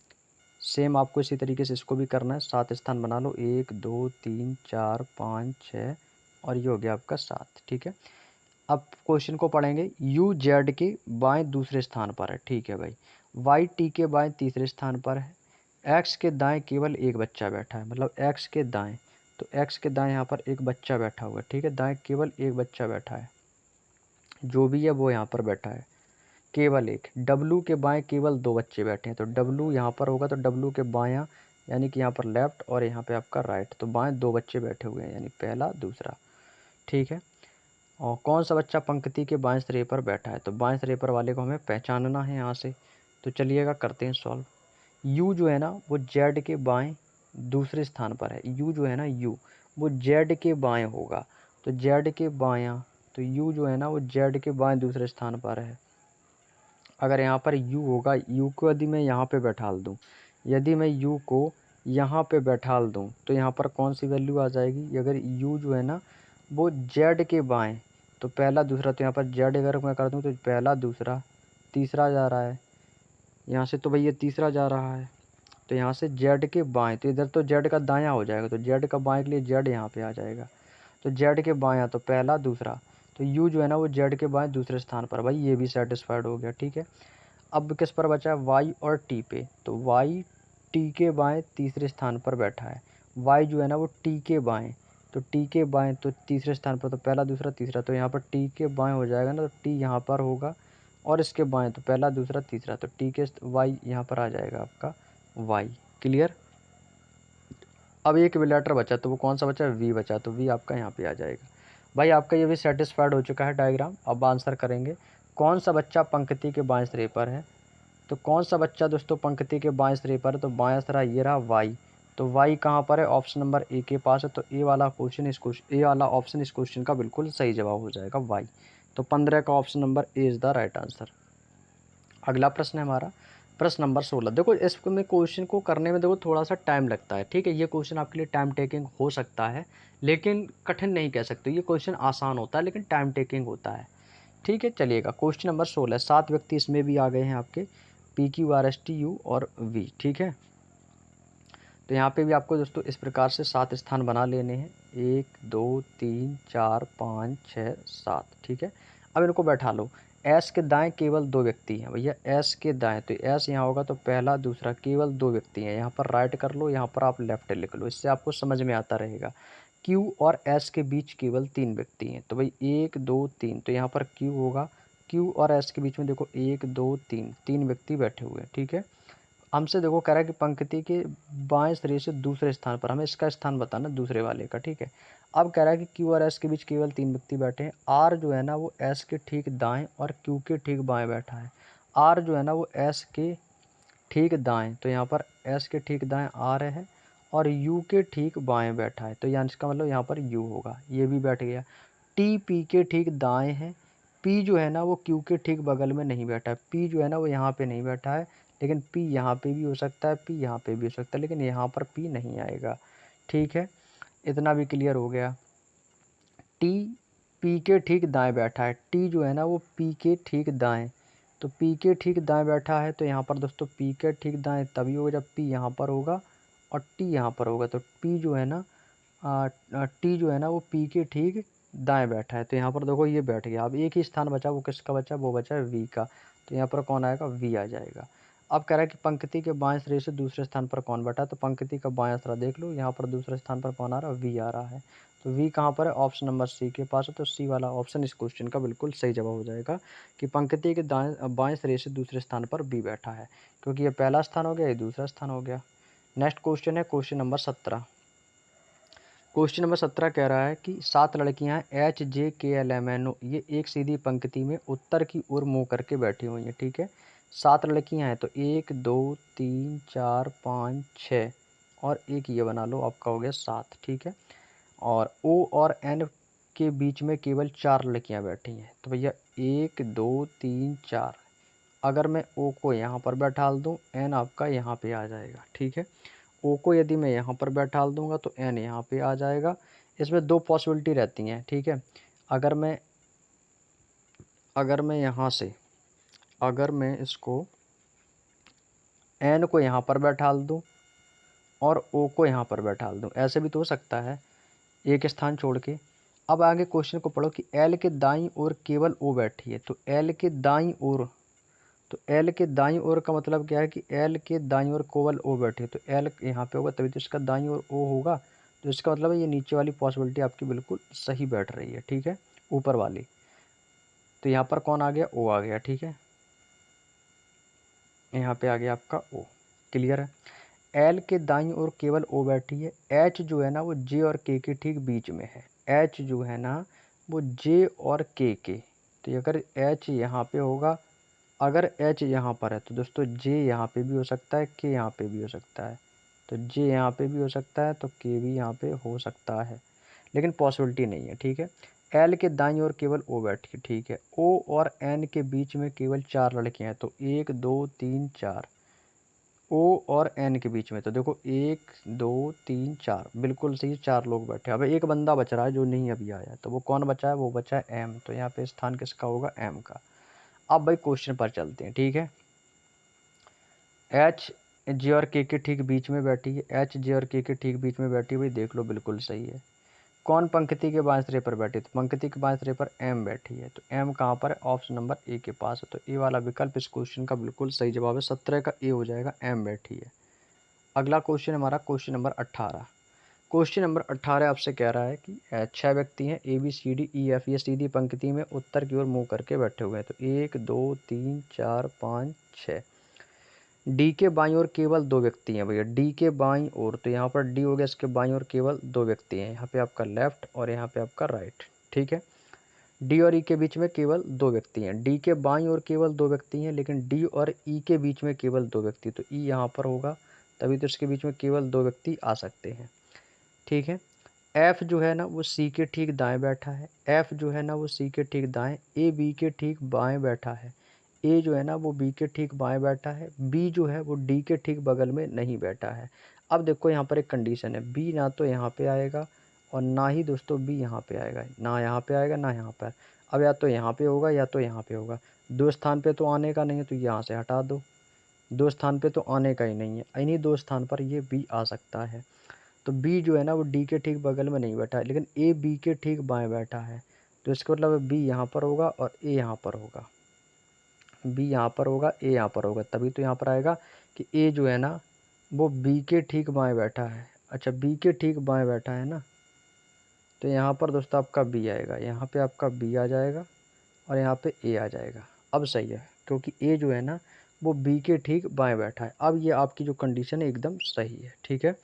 सेम आपको इसी तरीके से इसको भी करना है। 7 स्थान बना लो, 1 2 3 4 5 6 और ये हो गया आपका 7। ठीक है, अब क्वेश्चन को पढ़ेंगे। यू जेड के बाएं दूसरे स्थान पर है। ठीक है भाई, वाई टी के बाएं तीसरे स्थान पर है, एक्स के दाएं केवल एक बच्चा बैठा है, मतलब एक्स के दाएं, तो एक्स के दाएं यहाँ पर एक बच्चा बैठा हुआ है। ठीक है, दाएं केवल एक बच्चा बैठा है, जो भी है वो यहाँ पर बैठा है, केवल एक। डब्लू के बाएं केवल 2 बच्चे बैठे हैं, तो डब्लू यहाँ पर होगा, तो डब्लू के बायां यानी कि यहाँ पर लेफ्ट और यहाँ पे आपका राइट, तो बाएं 2 बच्चे बैठे हुए हैं, यानी पहला दूसरा। ठीक है, और कौन सा बच्चा पंक्ति के बाएं सिरे पर बैठा है? तो बाएं सिरे पर वाले को हमें पहचानना है यहाँ से। तो चलिएगा करते हैं सॉल्व। यू जो है ना वो जेड के बाएं दूसरे स्थान पर है। यू जो है ना, यू वो जेड के बाएं होगा, तो जेड के बायां, तो यू जो है ना वो जेड के बाएं दूसरे स्थान पर है। अगर यहाँ पर u होगा, u को यदि मैं यहाँ पे बैठाल दूँ, यदि मैं u को यहाँ पे बैठाल दूँ तो यहाँ पर कौन सी वैल्यू आ जाएगी? अगर u जो है ना वो z के बाएं, तो पहला दूसरा, तो यहाँ पर z अगर मैं कर दूँ तो पहला दूसरा तीसरा जा रहा है, यहाँ से तो भैया तीसरा जा रहा है, तो यहाँ से z के बाएं, तो इधर तो z का दायां हो जाएगा, तो z का बाएं के लिए z यहाँ पे आ जाएगा, तो z के बायां तो पहला दूसरा, तो यू जो है ना वो जेड के बाएं दूसरे स्थान पर, भाई ये भी सेटिस्फाइड हो गया, ठीक है। अब किस पर बचा है, वाई और टी पे, तो वाई टी के बाएं तीसरे स्थान पर बैठा है। वाई जो है ना वो टी के बाएं, तो टी के बाएं तो तीसरे स्थान पर, तो पहला दूसरा तीसरा, तो यहाँ पर टी के बाएं हो जाएगा ना, तो टी यहाँ पर होगा और इसके बाएं तो पहला दूसरा तीसरा, तो टी के वाई यहाँ पर आ जाएगा आपका वाई। क्लियर। अब एक लेटर बचा, तो वो कौन सा बचा, वी बचा, तो वी आपका यहाँ पे आ जाएगा। भाई आपका ये भी सेटिस्फाइड हो चुका है डायग्राम। अब आंसर करेंगे, कौन सा बच्चा पंक्ति के बाएं सिरे पर है। तो कौन सा बच्चा दोस्तों पंक्ति के बाएं सिरे पर है, तो बाएं सिरा ये रहा वाई। तो वाई कहाँ पर है, ऑप्शन नंबर ए के पास है, तो ए वाला ऑप्शन इस क्वेश्चन का बिल्कुल सही जवाब हो जाएगा वाई। तो 15 का option number A is the right answer. अगला प्रश्न है हमारा प्रश्न नंबर 16। देखो इसमें क्वेश्चन को करने में देखो थोड़ा सा टाइम लगता है, ठीक है। ये क्वेश्चन आपके लिए टाइम टेकिंग हो सकता है, लेकिन कठिन नहीं कह सकते। ये क्वेश्चन आसान होता है लेकिन टाइम टेकिंग होता है, ठीक है। चलिएगा, क्वेश्चन नंबर 16, 7 व्यक्ति इसमें भी आ गए हैं आपके, P Q R S T U और वी, ठीक है। तो यहाँ पे भी आपको दोस्तों इस प्रकार से 7 स्थान बना लेने हैं, 1 2 3 4 5 6 7, ठीक है। अब इनको बैठा लो। एस के दाएं केवल 2 व्यक्ति हैं भैया, एस के दाएं, तो एस यहाँ होगा तो पहला दूसरा केवल 2 व्यक्ति हैं। यहाँ पर राइट कर लो, यहाँ पर आप लेफ्ट लिख लो, इससे आपको समझ में आता रहेगा। क्यू और एस के बीच केवल 3 व्यक्ति हैं, तो भाई 1 2 3, तो यहाँ पर क्यू होगा, क्यू और एस के बीच में देखो 1 2 3, 3 व्यक्ति बैठे हुए हैं, ठीक है। हमसे देखो कह रहा है कि पंक्ति के बाएं सिरे से दूसरे स्थान पर, हमें इसका स्थान बताना दूसरे वाले का, ठीक है। अब कह रहा है कि क्यू और एस के बीच केवल 3 व्यक्ति बैठे हैं। आर जो है ना वो एस के ठीक दाएं और क्यू के ठीक बाएं बैठा है। आर जो है ना वो एस के ठीक दाएं, तो यहाँ पर एस के ठीक दाएं आर है और यू के ठीक बाएं बैठा है, तो यहाँ इसका मतलब यहाँ पर यू होगा, ये भी बैठ गया। टी पी के ठीक दाएं है। पी जो है ना वो क्यू के ठीक बगल में नहीं बैठा है, पी जो है ना वो यहाँ पे नहीं बैठा है, लेकिन पी यहाँ पे भी हो सकता है, पी यहाँ पे भी हो सकता है, लेकिन यहाँ पर पी नहीं आएगा, ठीक है। इतना भी क्लियर हो गया। टी पी के ठीक दाएं बैठा है, टी जो है ना वो पी के ठीक दाएं, तो पी के ठीक दाएं बैठा है, तो यहाँ पर दोस्तों पी के ठीक दाएं तभी होगा जब पी यहाँ पर होगा और टी यहाँ पर होगा, तो पी जो है ना टी जो है ना वो पी के ठीक दाएं बैठा है, तो यहाँ पर देखो ये बैठ गया। अब एक ही स्थान बचा, वो किसका बचा, वो बचा है वी का, तो यहाँ पर कौन आएगा, वी आ जाएगा। अब कह रहा है कि पंक्ति के बाएं सिरे से दूसरे स्थान पर कौन बैठा है, तो पंक्ति का बायां सिरा देख लो, यहाँ पर दूसरे स्थान पर कौन आ रहा है, वी आ रहा है, तो वी कहाँ पर है, ऑप्शन नंबर सी के पास है, तो सी वाला ऑप्शन इस क्वेश्चन का बिल्कुल सही जवाब हो जाएगा कि पंक्ति के बाएं सिरे से दूसरे स्थान पर बी बैठा है, क्योंकि ये पहला स्थान हो गया, ये दूसरा स्थान हो गया। नेक्स्ट क्वेश्चन है क्वेश्चन नंबर 17। क्वेश्चन नंबर 17 कह रहा है कि 7 लड़कियां एच जे के एल एम एन ओ, ये एक सीधी पंक्ति में उत्तर की ओर मुंह करके बैठी हुई हैं, ठीक है। 7 लड़कियां हैं, तो 1 2 3 4 5 6 और एक ये बना लो, आपका हो गया 7, ठीक है। और ओ और एन के बीच में केवल 4 लड़कियां बैठी हैं, तो भैया 1 2 3 4, अगर मैं ओ को यहाँ पर बैठा दूँ, एन आपका यहाँ पे आ जाएगा, ठीक है। ओ को यदि मैं यहाँ पर बैठा दूंगा तो एन यहाँ पे आ जाएगा। इसमें दो पॉसिबिलिटी रहती हैं, ठीक है। अगर मैं अगर मैं यहाँ से अगर मैं इसको एन को यहाँ पर बैठा दूँ और ओ को यहाँ पर बैठा दूँ, ऐसे भी तो हो सकता है, एक स्थान छोड़ के। अब आगे क्वेश्चन को पढ़ो कि एल के दाईं ओर केवल ओ बैठी है, तो एल के दाईं ओर, तो एल के दाईं ओर का मतलब क्या है कि एल के दाईं ओर केवल ओ बैठे, तो एल यहाँ पे होगा तभी तो इसका दाईं ओर ओ होगा, तो इसका मतलब है ये नीचे वाली पॉसिबिलिटी आपकी बिल्कुल सही बैठ रही है, ठीक है, ऊपर वाली। तो यहाँ पर कौन आ गया, ओ आ गया, ठीक है, यहाँ पे आ गया आपका ओ। क्लियर है। एल के दाईं ओर केवल ओ बैठी है। एच जो है ना वो जे और के ठीक बीच में है, एच जो है ना वो जे और के, तो अगर एच यहाँ पे होगा, अगर एच यहाँ पर है तो दोस्तों जे यहाँ पे भी हो सकता है, के यहाँ पे भी हो सकता है, तो जे यहाँ पे भी हो सकता है, तो के भी यहाँ पे हो सकता है, लेकिन पॉसिबिलिटी नहीं है, ठीक है। एल के दाईं ओर केवल ओ बैठी, ठीक है। ओ और एन के बीच में केवल 4 लड़कियां हैं, तो 1 2 3 4, ओ और एन के बीच में, तो देखो 1 2 3 4, बिल्कुल सही, 4 लोग बैठे। अब एक बंदा बच रहा है जो नहीं अभी आया, तो वो कौन बचा है, वो बचा है एम, तो यहाँ पे स्थान किसका होगा, एम का। अब भाई क्वेश्चन पर चलते हैं, ठीक है। एच जे और के ठीक बीच में बैठी है, एच जे और के ठीक बीच में बैठी हुई, देख लो बिल्कुल सही है। कौन पंक्ति के बाएं सिरे पर बैठी, तो पंक्ति के बाएं सिरे पर एम बैठी है, तो एम कहाँ पर है, ऑप्शन नंबर ए के पास है। तो ए वाला विकल्प इस क्वेश्चन का बिल्कुल सही जवाब है, 17 का ए हो जाएगा, एम बैठी है। अगला क्वेश्चन हमारा क्वेश्चन नंबर 18। क्वेश्चन नंबर 18 आपसे कह रहा है कि 6 व्यक्ति हैं A B C D E F, ये सीधी पंक्ति में उत्तर की ओर मुंह करके बैठे हुए हैं। तो 1 2 3 4 5 6। डी के बाईं ओर केवल 2 व्यक्ति हैं भैया, डी के बाईं ओर, तो यहाँ पर डी हो गया, इसके बाईं ओर केवल 2 व्यक्ति हैं, यहाँ पे आपका लेफ्ट और यहाँ पे आपका राइट। ठीक है, डी और ई के बीच में केवल 2 व्यक्ति हैं, डी के बाईं ओर केवल 2 व्यक्ति हैं, लेकिन डी और ई के बीच में केवल 2 व्यक्ति, तो ई यहाँ पर होगा, तभी तो इसके बीच में केवल 2 व्यक्ति आ सकते हैं। ठीक है, एफ जो है ना वो सी के ठीक दाएं बैठा है, एफ जो है ना वो सी के ठीक दाएं, ए बी के ठीक बाएं बैठा है, ए जो है ना वो बी के ठीक बाएं बैठा है, बी जो है वो डी के ठीक बगल में नहीं बैठा है। अब देखो यहाँ पर एक कंडीशन है, बी ना तो यहाँ पे आएगा और ना ही दोस्तों बी यहाँ पे आएगा, ना यहाँ पे आएगा ना यहाँ पर। अब या तो यहाँ पे होगा या तो यहाँ पे होगा, दो स्थान पे तो आने का नहीं है, तो यहाँ से हटा दो, दो स्थान पे तो आने का ही नहीं है, इन्हीं दो स्थान पर ये बी आ सकता है। तो बी जो है ना वो डी के ठीक बगल में नहीं बैठा है, लेकिन ए बी के ठीक बाएं बैठा है, तो इसका मतलब बी यहाँ पर होगा और ए यहाँ पर होगा, बी यहाँ पर होगा, ए यहाँ पर होगा, तभी तो यहाँ पर आएगा कि ए जो है ना वो बी के ठीक बाएं बैठा है। अच्छा, बी के ठीक बाएं बैठा है ना, तो यहाँ पर दोस्तों आपका बी आएगा, यहाँ पे आपका बी आ जाएगा और यहाँ पे ए आ जाएगा। अब सही है, क्योंकि ए जो है ना वो बी के ठीक बाएं बैठा है। अब ये आपकी जो कंडीशन है एकदम सही है। ठीक है,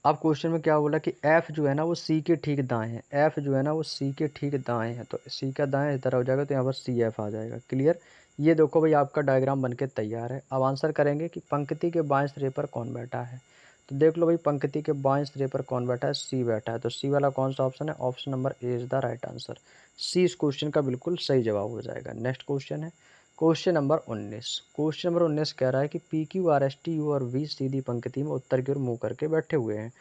अब क्वेश्चन में क्या बोला कि एफ जो है ना वो सी के ठीक दाएं है, एफ जो है ना वो सी के ठीक दाएं है, तो सी का दाएं इस तरह हो जाएगा, तो यहाँ पर सी एफ आ जाएगा। क्लियर, ये देखो भाई आपका डायग्राम बनके तैयार है। अब आंसर करेंगे कि पंक्ति के बाएं सिरे पर कौन बैठा है, तो देख लो भाई पंक्ति के बाएं सिरे पर कौन बैठा है, सी बैठा है, तो सी वाला कौन सा ऑप्शन है, option number A is the right answer. See इस क्वेश्चन का बिल्कुल सही जवाब हो जाएगा। नेक्स्ट क्वेश्चन है क्वेश्चन नंबर 19। क्वेश्चन नंबर 19 कह रहा है कि P Q R S T U और वी सीधी पंक्ति में उत्तर की ओर मुंह करके बैठे हुए हैं।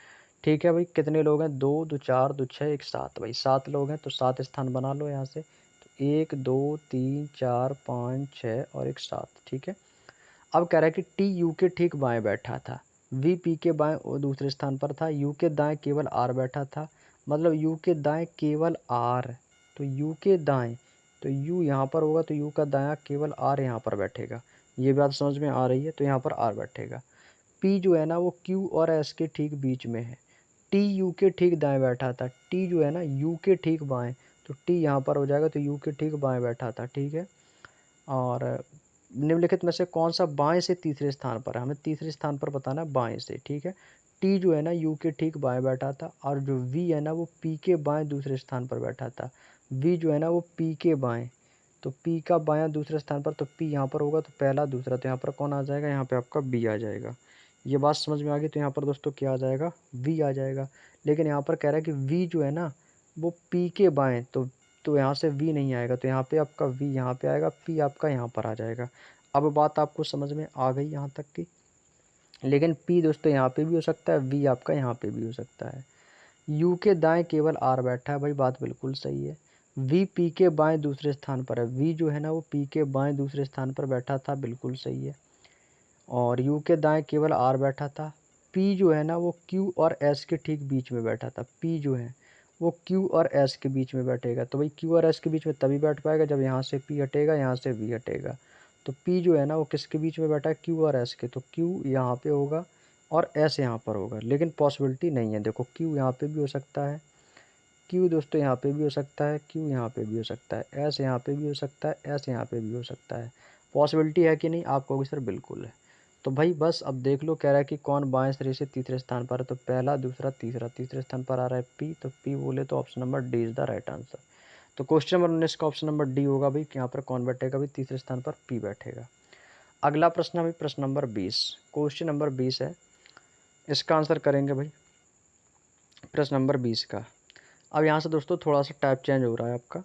ठीक है भाई, कितने लोग हैं, 2 2 4 2 6 1 7, भाई 7 लोग हैं, तो 7 स्थान बना लो यहाँ से, तो 1 2 3 4 5 6 और एक 7। ठीक है, अब कह रहा है कि टी यू के ठीक बाएं बैठा था, वी पी के बाएं और दूसरे स्थान पर था, यू के दाएं केवल आर बैठा था, मतलब यू के दाएं केवल आर, तो यू के दाएं, तो यू यहाँ पर होगा, तो यू का दायां केवल आर यहाँ पर बैठेगा, ये बात समझ में आ रही है, तो यहाँ पर आर बैठेगा। पी जो है ना वो क्यू और एस के ठीक बीच में है, टी यू के ठीक दाएं बैठा था, टी जो है ना यू के ठीक बाएं, तो टी यहाँ पर हो जाएगा, तो यू के ठीक बाएं बैठा था। ठीक है, और निम्नलिखित में से कौन सा बाएं से तीसरे स्थान पर है, हमें तीसरे स्थान पर बताना है बाएं से। ठीक है, टी जो है ना यू के ठीक बाएं बैठा था, और जो वी है ना वो पी के बाएं दूसरे स्थान पर बैठा था, वी जो है ना वो पी के बाएं, तो पी का बायां दूसरे स्थान पर, तो पी यहाँ पर होगा, तो पहला दूसरा, तो यहाँ पर कौन आ जाएगा, यहाँ पे आपका बी आ जाएगा। ये बात समझ में आ गई, तो यहाँ पर दोस्तों क्या आ जाएगा, वी आ जाएगा। लेकिन यहाँ पर कह रहा है कि वी जो है ना वो पी के बाएं, तो यहाँ से वी नहीं आएगा, तो यहाँ पे आपका वी यहाँ पे आएगा, पी आपका यहाँ पर आ जाएगा। अब बात आपको समझ में आ गई यहाँ तक की, लेकिन पी दोस्तों यहाँ पे भी हो सकता है, वी आपका यहाँ पे भी हो सकता है। यू के दाएं केवल आर बैठा है, भाई बात बिल्कुल सही है। वी पी के बाएं दूसरे स्थान पर है, वी जो है ना वो पी के बाएं दूसरे स्थान पर बैठा था, बिल्कुल सही है। और यू के दाएं केवल आर बैठा था। पी जो है ना वो क्यू और एस के ठीक बीच में बैठा था, पी जो है वो क्यू और एस के बीच में बैठेगा, तो भाई क्यू और एस के बीच में तभी बैठ पाएगा जब यहाँ से पी हटेगा, यहाँ से वी हटेगा। तो पी जो है ना वो किसके बीच में बैठा है, क्यू और एस के, तो क्यू यहाँ पे होगा और एस यहाँ पर होगा, लेकिन पॉसिबिलिटी नहीं है। देखो क्यू यहाँ पे भी हो सकता है, क्यू दोस्तों यहाँ पे भी हो सकता है, क्यू यहाँ पे भी हो सकता है, एस यहाँ पे भी हो सकता है, एस यहाँ पे भी हो सकता है। पॉसिबिलिटी है कि नहीं, आप कहोगे सर बिल्कुल है। तो भाई बस अब देख लो, कह रहा है कि कौन बाएं सिरे से तीसरे स्थान पर है, तो पहला दूसरा तीसरा, तीसरे स्थान पर आ रहा है पी, तो पी बोले तो option number D is the right answer. तो क्वेश्चन नंबर 19 का ऑप्शन नंबर डी होगा भाई, यहाँ पर कौन बैठेगा भाई, तीसरे स्थान पर पी बैठेगा। अगला प्रश्न है भाई प्रश्न नंबर 20। क्वेश्चन नंबर 20 है, इसका आंसर करेंगे भाई प्रश्न नंबर 20 का। अब यहाँ से दोस्तों थोड़ा सा टाइप चेंज हो रहा है आपका।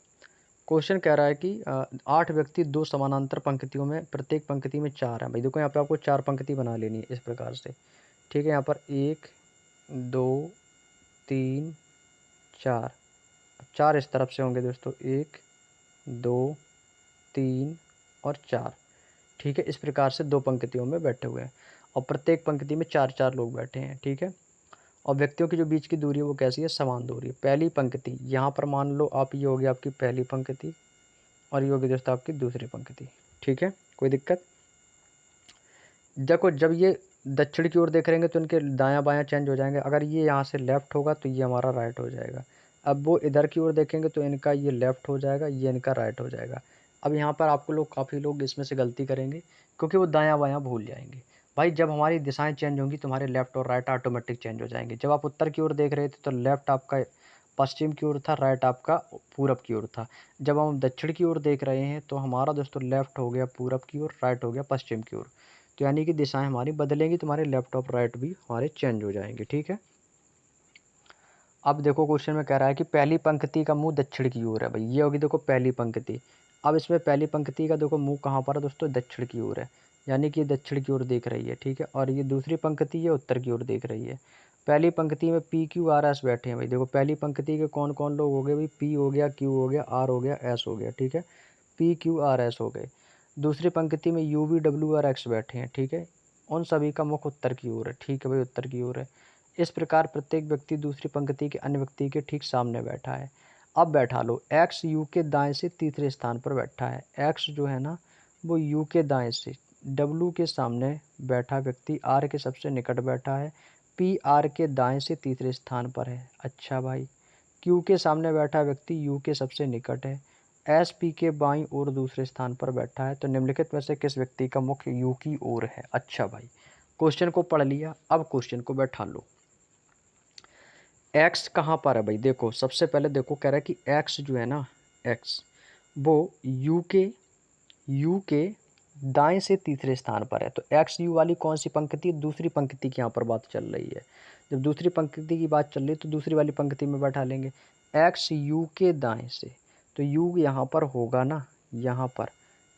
क्वेश्चन कह रहा है कि 8 व्यक्ति 2 समानांतर पंक्तियों में, प्रत्येक पंक्ति में 4 हैं। भाई देखो यहाँ पे आपको 4 पंक्ति बना लेनी है इस प्रकार से। ठीक है, यहाँ पर 1 2 3 4, 4 इस तरफ से होंगे दोस्तों, 1 2 3 और 4। ठीक है, इस प्रकार से 2 पंक्तियों में बैठे हुए हैं और प्रत्येक पंक्ति में 4 4 लोग बैठे हैं। ठीक है, और व्यक्तियों के जो बीच की दूरी है वो कैसी है, समान दूरी है। पहली पंक्ति यहाँ पर मान लो आप, ये होगी आपकी पहली पंक्ति और ये होगी दोस्तों आपकी दूसरी पंक्ति। ठीक है, कोई दिक्कत? देखो जब ये दक्षिण की ओर देख रहेंगे तो इनके दायां बायां चेंज हो जाएंगे। अगर ये यहाँ से लेफ्ट होगा तो ये हमारा राइट हो जाएगा। अब वो इधर की ओर देखेंगे तो इनका ये लेफ्ट हो जाएगा, ये इनका राइट हो जाएगा। अब यहाँ पर आपको लोग, काफ़ी लोग इसमें से गलती करेंगे क्योंकि वो दायां बायां भूल जाएंगे। भाई जब हमारी दिशाएं चेंज होंगी तुम्हारे लेफ्ट और राइट ऑटोमेटिक चेंज हो जाएंगे। जब आप उत्तर की ओर देख रहे थे तो लेफ्ट आपका पश्चिम की ओर था, राइट आपका पूरब की ओर था। जब हम दक्षिण की ओर देख रहे हैं तो हमारा दोस्तों लेफ्ट हो गया पूरब की ओर, राइट हो गया पश्चिम की ओर। तो यानी कि दिशाएं हमारी बदलेंगी, तुम्हारे लेफ्ट और राइट भी हमारे चेंज हो जाएंगे। ठीक है, अब देखो क्वेश्चन में कह रहा है कि पहली पंक्ति का मुंह दक्षिण की ओर है। भाई ये होगी देखो पहली पंक्ति। अब इसमें पहली पंक्ति का देखो मुंह कहाँ पर है दोस्तों, दक्षिण की ओर है, यानी कि ये दक्षिण की ओर देख रही है। ठीक है, और ये दूसरी पंक्ति ये उत्तर की ओर देख रही है। पहली पंक्ति में पी क्यू आर एस बैठे हैं। भाई देखो पहली पंक्ति के कौन कौन लोग हो गए, भाई पी हो गया, क्यू हो गया, आर हो गया, एस हो गया। ठीक है, पी क्यू आर एस हो गए। दूसरी पंक्ति में you V W R x बैठे हैं। ठीक है, उन सभी का मुख उत्तर की ओर है। ठीक है भाई, उत्तर की ओर है। इस प्रकार प्रत्येक व्यक्ति दूसरी पंक्ति के अन्य व्यक्ति के ठीक सामने बैठा है। अब बैठा लो, एक्स यू के दाएं से तीसरे स्थान पर बैठा है। एक्स जो है ना वो यू के दाएं से डब्ल्यू के सामने बैठा व्यक्ति आर के सबसे निकट बैठा है। पी आर के दाएं से तीसरे स्थान पर है। अच्छा भाई, क्यू के सामने बैठा व्यक्ति यू के सबसे निकट है। एस पी के बाईं ओर दूसरे स्थान पर बैठा है। तो निम्नलिखित में से किस व्यक्ति का मुख यू की ओर है? अच्छा भाई, क्वेश्चन को पढ़ लिया, अब क्वेश्चन को बैठा लो। एक्स कहाँ पर है? भाई देखो सबसे पहले देखो कह रहा है कि एक्स जो है ना, एक्स वो यू के दाएं से तीसरे स्थान पर है। तो एक्स यू वाली कौन सी पंक्ति? दूसरी पंक्ति की यहाँ पर बात चल रही है। जब दूसरी पंक्ति की बात चल रही है तो दूसरी वाली पंक्ति में बैठा लेंगे। एक्स यू के दाएं से, तो यू यहाँ पर होगा ना, यहाँ पर।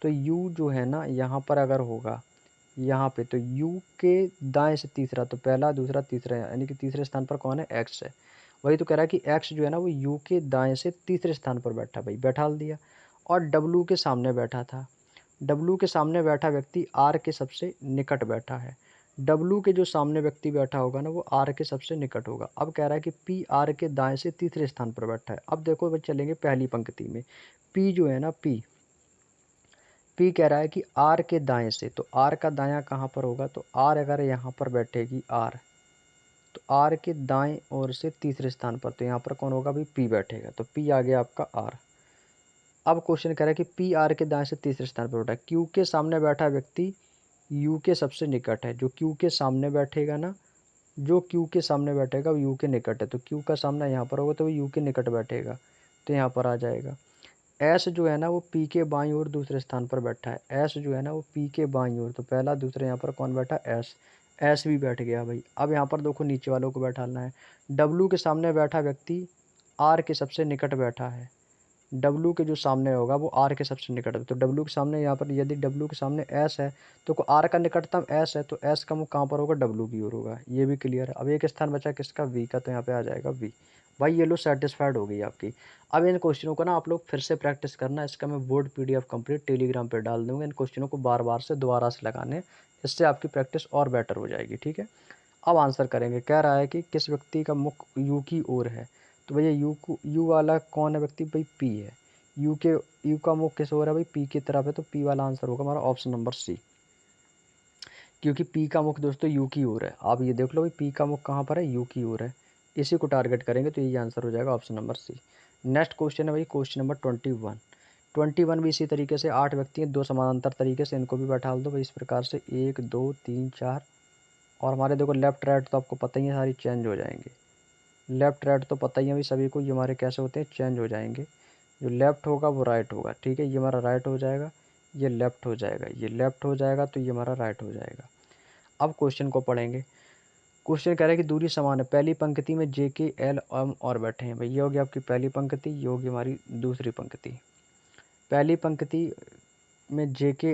तो यू जो है ना यहाँ पर अगर होगा यहाँ पे, तो यू के दाएं से तीसरा, तो पहला दूसरा तीसरा, यानी कि तीसरे स्थान पर कौन है? एक्स है। वही तो कह रहा है कि एक्स जो है ना वो यू के दाएं से तीसरे स्थान पर बैठा। भाई बैठा दिया। और डब्लू के सामने बैठा था। डब्लू के सामने बैठा व्यक्ति आर के सबसे निकट बैठा है। डब्लू के जो सामने व्यक्ति बैठा होगा ना वो आर के सबसे निकट होगा। अब कह रहा है कि पी आर के दाएं से तीसरे स्थान पर बैठा है। अब देखो भाई चलेंगे पहली पंक्ति में। पी जो है ना, पी कह रहा है कि आर के दाएं से, तो आर का दायां कहाँ पर होगा? तो आर अगर यहाँ पर बैठेगी आर, तो आर के दाएं ओर से तीसरे स्थान पर, तो यहाँ पर कौन होगा? भाई पी बैठेगा। तो पी आ गया आपका आर। अब क्वेश्चन कह रहा है कि पी आर के दाएं से तीसरे स्थान पर बैठा है। क्यू के सामने बैठा व्यक्ति यू के सबसे निकट है। जो क्यू के सामने बैठेगा ना, जो क्यू के सामने बैठेगा वो यू के निकट है। तो क्यू का सामना यहाँ पर होगा तो वो यू के निकट बैठेगा, तो यहाँ पर आ जाएगा। एस जो है ना वो पी के बाईं ओर दूसरे स्थान पर बैठा है। एस जो है ना वो पी के बाईं ओर, तो पहला दूसरा यहाँ पर कौन बैठा? एस। एस भी बैठ गया भाई। अब यहाँ पर देखो नीचे वालों को बैठाना है। डब्लू के सामने बैठा व्यक्ति आर के सबसे निकट बैठा है। डब्लू के जो सामने होगा वो आर के सबसे निकट है। तो डब्लू के सामने यहाँ पर, यदि डब्लू के सामने एस है तो आर का निकटतम एस है, तो एस का मुख कहाँ पर होगा? डब्लू की ओर होगा। ये भी क्लियर है। अब एक स्थान बचा किसका? वी का, तो यहाँ पे आ जाएगा वी। भाई ये लो सेटिस्फाइड हो गई आपकी। अब इन क्वेश्चनों को ना आप लोग फिर से प्रैक्टिस करना। इसका मैं बोर्ड पीडीएफ कंप्लीट टेलीग्राम पे डाल दूंगा। इन क्वेश्चनों को बार बार से दोबारा से लगाने, इससे आपकी प्रैक्टिस और बेटर हो जाएगी। ठीक है, अब आंसर करेंगे। कह रहा है कि किस व्यक्ति का मुख यू की ओर है? तो भैया यू वाला कौन है व्यक्ति? भाई पी है। यू का मुख किस ओर है? भाई पी की तरफ है। तो पी वाला आंसर होगा हमारा ऑप्शन नंबर सी, क्योंकि पी का मुख दोस्तों यू की ओर है। आप ये देख लो भाई पी का मुख कहाँ पर है? यू की ओर है। इसी को टारगेट करेंगे तो ये आंसर हो जाएगा option number C. Next question है भाई क्वेश्चन नंबर 21। 21 भी इसी तरीके से 8 व्यक्ति हैं, 2 समानांतर तरीके से, इनको भी बैठा दो भाई इस प्रकार से 1 2 3 4। और हमारे देखो लेफ्ट राइट तो आपको पता ही है सारी चेंज हो जाएंगे। लेफ्ट राइट तो पता ही है भाई सभी को, ये हमारे कैसे होते हैं? चेंज हो जाएंगे। जो लेफ्ट होगा वो राइट होगा। ठीक है, ये हमारा राइट हो जाएगा, ये लेफ्ट हो जाएगा, ये लेफ्ट हो जाएगा, तो ये हमारा राइट हो जाएगा। अब क्वेश्चन को पढ़ेंगे। क्वेश्चन कह रहा है कि दूरी समान है। पहली पंक्ति में जे के एल एम और बैठे हैं। भाई ये होगी आपकी पहली पंक्ति, ये होगी हमारी दूसरी पंक्ति। पहली पंक्ति में जे के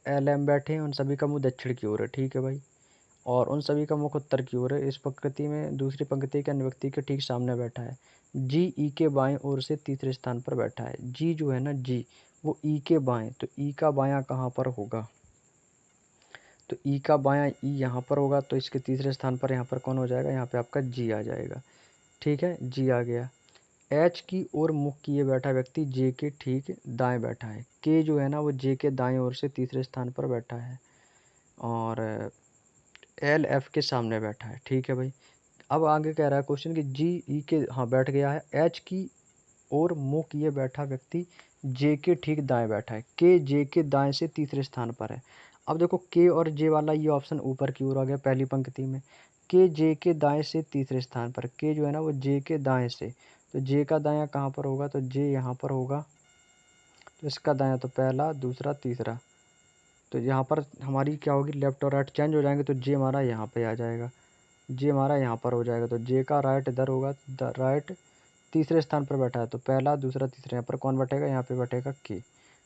एल एम बैठे हैं, उन सभी का मुंह दक्षिण की ओर है। ठीक है भाई, और उन सभी का मुख उत्तर की ओर है। इस पंक्ति में दूसरी पंक्ति के अन्य व्यक्ति के ठीक सामने बैठा है। जी ई के बाएं ओर से तीसरे स्थान पर बैठा है। जी जो है ना, जी वो ई के बाएं, तो ई का बायां कहाँ पर होगा? तो ई का बायां ई यहाँ पर होगा, तो इसके तीसरे स्थान पर यहाँ पर कौन हो जाएगा, यहाँ पे आपका जी आ जाएगा। ठीक है, जी आ गया। एच की ओर मुख किए बैठा व्यक्ति जे के ठीक दाएं बैठा है। के जो है ना वो जे के दाएं ओर से तीसरे स्थान पर बैठा है, और एल एफ के सामने बैठा है। ठीक है भाई। अब आगे कह रहा है क्वेश्चन कि जी ई के, हाँ बैठ गया है। एच की ओर मुंह किए बैठा व्यक्ति जे के ठीक दाएं बैठा है। के जे के दाएं से तीसरे स्थान पर है। अब देखो के और जे वाला ये ऑप्शन ऊपर की ओर आ गया पहली पंक्ति में। के जे के दाएं से तीसरे स्थान पर, के जो है ना वो जे के दाएं से, तो जे का दायां कहाँ पर होगा, तो जे यहाँ पर होगा। तो इसका दायां तो पहला, दूसरा, तीसरा। तो यहाँ पर हमारी क्या होगी, लेफ्ट और राइट चेंज हो जाएंगे, तो जे हमारा यहाँ पे आ जाएगा, जे हमारा यहाँ पर हो जाएगा। तो जे का राइट इधर होगा, द राइट तीसरे स्थान पर बैठा है, तो पहला, दूसरा, तीसरा। यहाँ पर कौन बैठेगा, यहाँ पे बैठेगा के।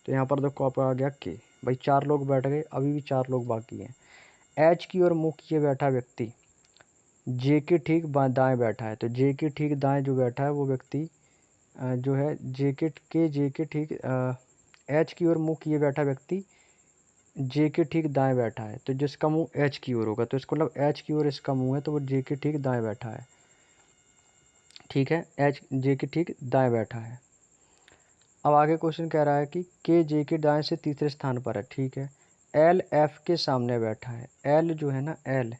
तो यहाँ पर देखो आप आ गया के। भाई 4 लोग बैठ गए, अभी भी 4 लोग बाकी हैं। एच की ओर मुंह किए बैठा व्यक्ति जे के ठीक दाएं बैठा है। तो जे के ठीक दाएं जो बैठा है वो व्यक्ति जो है जे के ठीक एच की ओर मुंह किए बैठा व्यक्ति जे के ठीक दाएं बैठा है। तो जिसका मुंह एच की ओर होगा, तो इसको मतलब एच की ओर इसका मुंह है, तो वो जे के ठीक दाएं बैठा है। ठीक है, एच जे के ठीक दाएं बैठा है। अब आगे क्वेश्चन कह रहा है कि के जे के दाएं से तीसरे स्थान पर है। ठीक है, एल एफ के सामने बैठा है। एल जो है ना, एल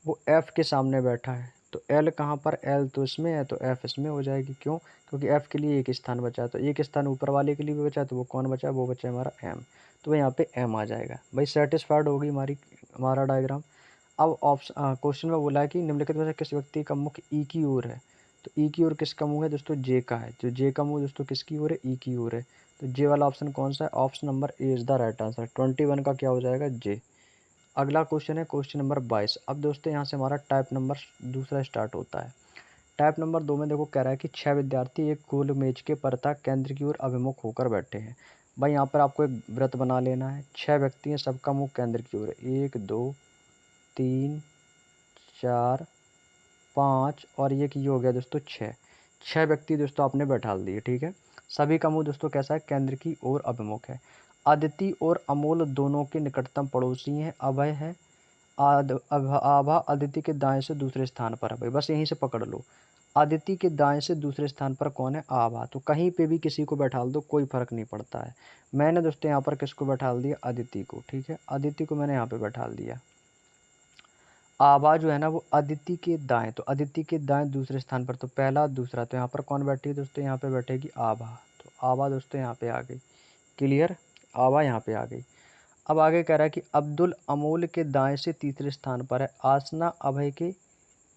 वो एफ के सामने बैठा है। तो एल कहाँ पर, एल तो इसमें है, तो एफ इसमें हो जाएगी। क्यों, क्योंकि एफ के लिए एक स्थान बचा है, तो एक स्थान ऊपर वाले के लिए भी बचा है, तो वो कौन बचा है, वो बचा है हमारा एम। तो यहाँ पे एम आ जाएगा। भाई सेटिस्फाइड होगी हमारा डायग्राम। अब ऑप्शन क्वेश्चन में बोला है कि निम्नलिखित में से किस व्यक्ति का मुख ई की ओर है। तो ई की ओर किसका मुंह है दोस्तों, जे का है। तो जे का मुंह दोस्तों किसकी ओर है, ई की ओर है। तो जे वाला ऑप्शन कौन सा है, option number A is the right answer. 21 का क्या हो जाएगा, जे। अगला क्वेश्चन है क्वेश्चन नंबर 22। अब दोस्तों यहाँ से हमारा टाइप नंबर दूसरा स्टार्ट होता है। टाइप नंबर 2 में देखो कह रहा है कि 6 विद्यार्थी एक गोल मेज के परता केंद्र की ओर अभिमुख होकर बैठे हैं। भाई यहाँ पर आपको एक व्रत बना लेना है। 6 व्यक्ति हैं, सबका मुख केंद्र की ओर है। 1 2 3 4 5 और ये हो गया दोस्तों 6। 6 व्यक्ति दोस्तों आपने बैठा दिए। ठीक है, सभी का मुंह दोस्तों कैसा है, केंद्र की ओर अभिमुख है। अदिति और अमोल दोनों के निकटतम पड़ोसी हैं। अभय है, आभा अदिति के दाएं से दूसरे स्थान पर है। भाई बस यहीं से पकड़ लो, अदिति के दाएं से दूसरे स्थान पर कौन है, आभा। तो कहीं पे भी किसी को बैठा दो, कोई फर्क नहीं पड़ता है। मैंने दोस्तों यहाँ पर किसको बैठा दिया, अदिति को। ठीक है, अदिति को मैंने यहाँ पे बैठा दिया। आभा जो है ना वो अदिति के दाएं, तो अदिति के दाएं दूसरे स्थान पर, तो पहला, दूसरा। तो यहाँ पर कौन बैठी है दोस्तों, यहाँ पे बैठेगी आभा। तो आभा दोस्तों यहाँ पे आ गई। क्लियर, आभा यहाँ पे आ गई। अब आगे कह रहा है कि अब्दुल अमोल के दाएं से तीसरे स्थान पर है। आसना अभय के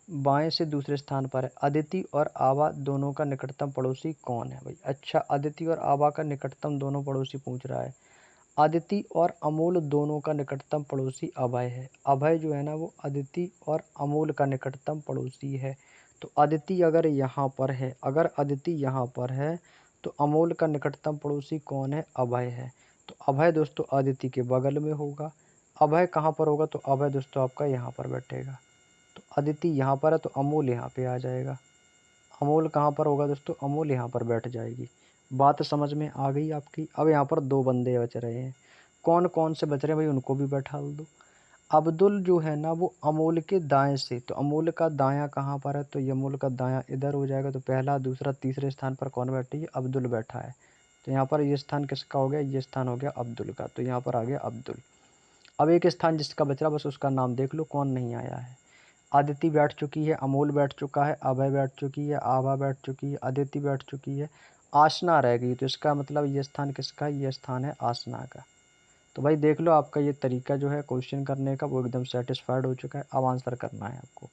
बाएं से दूसरे स्थान पर है। अदिति और आभा दोनों का निकटतम पड़ोसी कौन है। भाई अच्छा, अदिति और आभा का निकटतम दोनों पड़ोसी पूछ रहा है। अदिति और अमोल दोनों का निकटतम पड़ोसी अभय है। अभय जो है ना वो अदिति और अमोल का निकटतम पड़ोसी है। तो अदिति अगर यहाँ पर है, अगर अदिति यहाँ पर है, तो अमोल का निकटतम पड़ोसी कौन है, अभय है। तो अभय दोस्तों अदिति के बगल में होगा। अभय कहाँ पर होगा, तो अभय दोस्तों आपका यहाँ पर बैठेगा। तो अदिति यहाँ पर है, तो अमोल यहाँ पे आ जाएगा। अमोल कहाँ पर होगा दोस्तों, अमोल यहाँ पर बैठ जाएगी। बात समझ में आ गई आपकी। अब यहाँ पर 2 बंदे बच रहे हैं। कौन कौन से बच रहे हैं भाई, उनको भी बैठा दो। अब्दुल जो है ना वो अमोल के दाएं से, तो अमोल का दायां कहाँ पर है, तो ये अमोल का दायां इधर हो जाएगा। तो पहला, दूसरा, तीसरे स्थान पर कौन बैठी है, अब्दुल बैठा है। तो यहाँ पर ये स्थान किसका हो गया, ये स्थान हो गया अब्दुल का। तो यहाँ पर आ गया अब्दुल। अब एक स्थान जिसका बच रहा, बस उसका नाम देख लो कौन नहीं आया है। अदिति बैठ चुकी है, अमोल बैठ चुका है, अभय बैठ चुकी है, आभा बैठ चुकी है, अदिति बैठ चुकी है, आसना रह गई। तो इसका मतलब ये स्थान किसका है, ये स्थान है आसना का। तो भाई देख लो, आपका ये तरीका जो है क्वेश्चन करने का वो एकदम सेटिस्फाइड हो चुका है। अब आंसर करना है आपको।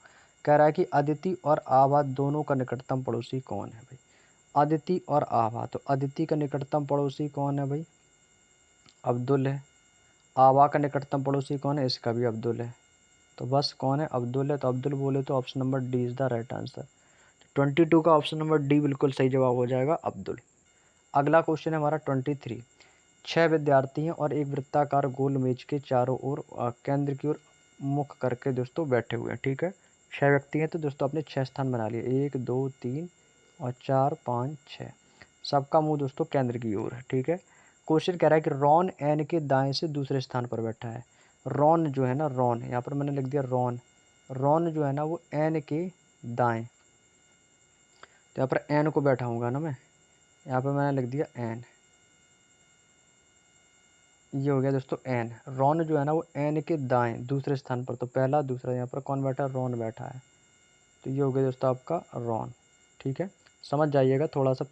कह रहा है कि अदिति और आभा दोनों का निकटतम पड़ोसी कौन है। भाई अदिति और आभा, तो अदिति का निकटतम पड़ोसी कौन है भाई, अब्दुल है। आभा का निकटतम पड़ोसी कौन है, इसका भी अब्दुल है। तो बस कौन है, अब्दुल है। तो अब्दुल बोले तो option number D is the right answer. 22 का ऑप्शन नंबर डी बिल्कुल सही जवाब हो जाएगा, अब्दुल। अगला क्वेश्चन है हमारा 23। 6 विद्यार्थी हैं और एक वृत्ताकार गोल मेज के चारों ओर केंद्र की ओर मुख करके दोस्तों बैठे हुए हैं। ठीक है, 6 व्यक्ति हैं, तो दोस्तों आपने 6 स्थान बना लिए, 1 2 3 और 4 5 6। सबका मुंह दोस्तों केंद्र की ओर है। ठीक है, क्वेश्चन कह रहा है कि रॉन एन के दाएं से दूसरे स्थान पर बैठा है। रॉन जो है ना, रॉन, यहाँ पर मैंने लिख दिया रॉन। रॉन जो है ना वो एन के दाएं, तो यहाँ पर एन को बैठाऊंगा ना मैं, यहाँ पर मैंने लिख दिया एन। ये हो गया दोस्तों एन। रॉन जो है ना वो एन के दाएं दूसरे स्थान पर, तो पहला दूसरा, यहाँ पर कौन बैठा है, रॉन बैठा है। तो ये हो गया दोस्तों आपका रॉन। ठीक है, समझ जाइएगा थोड़ा सा।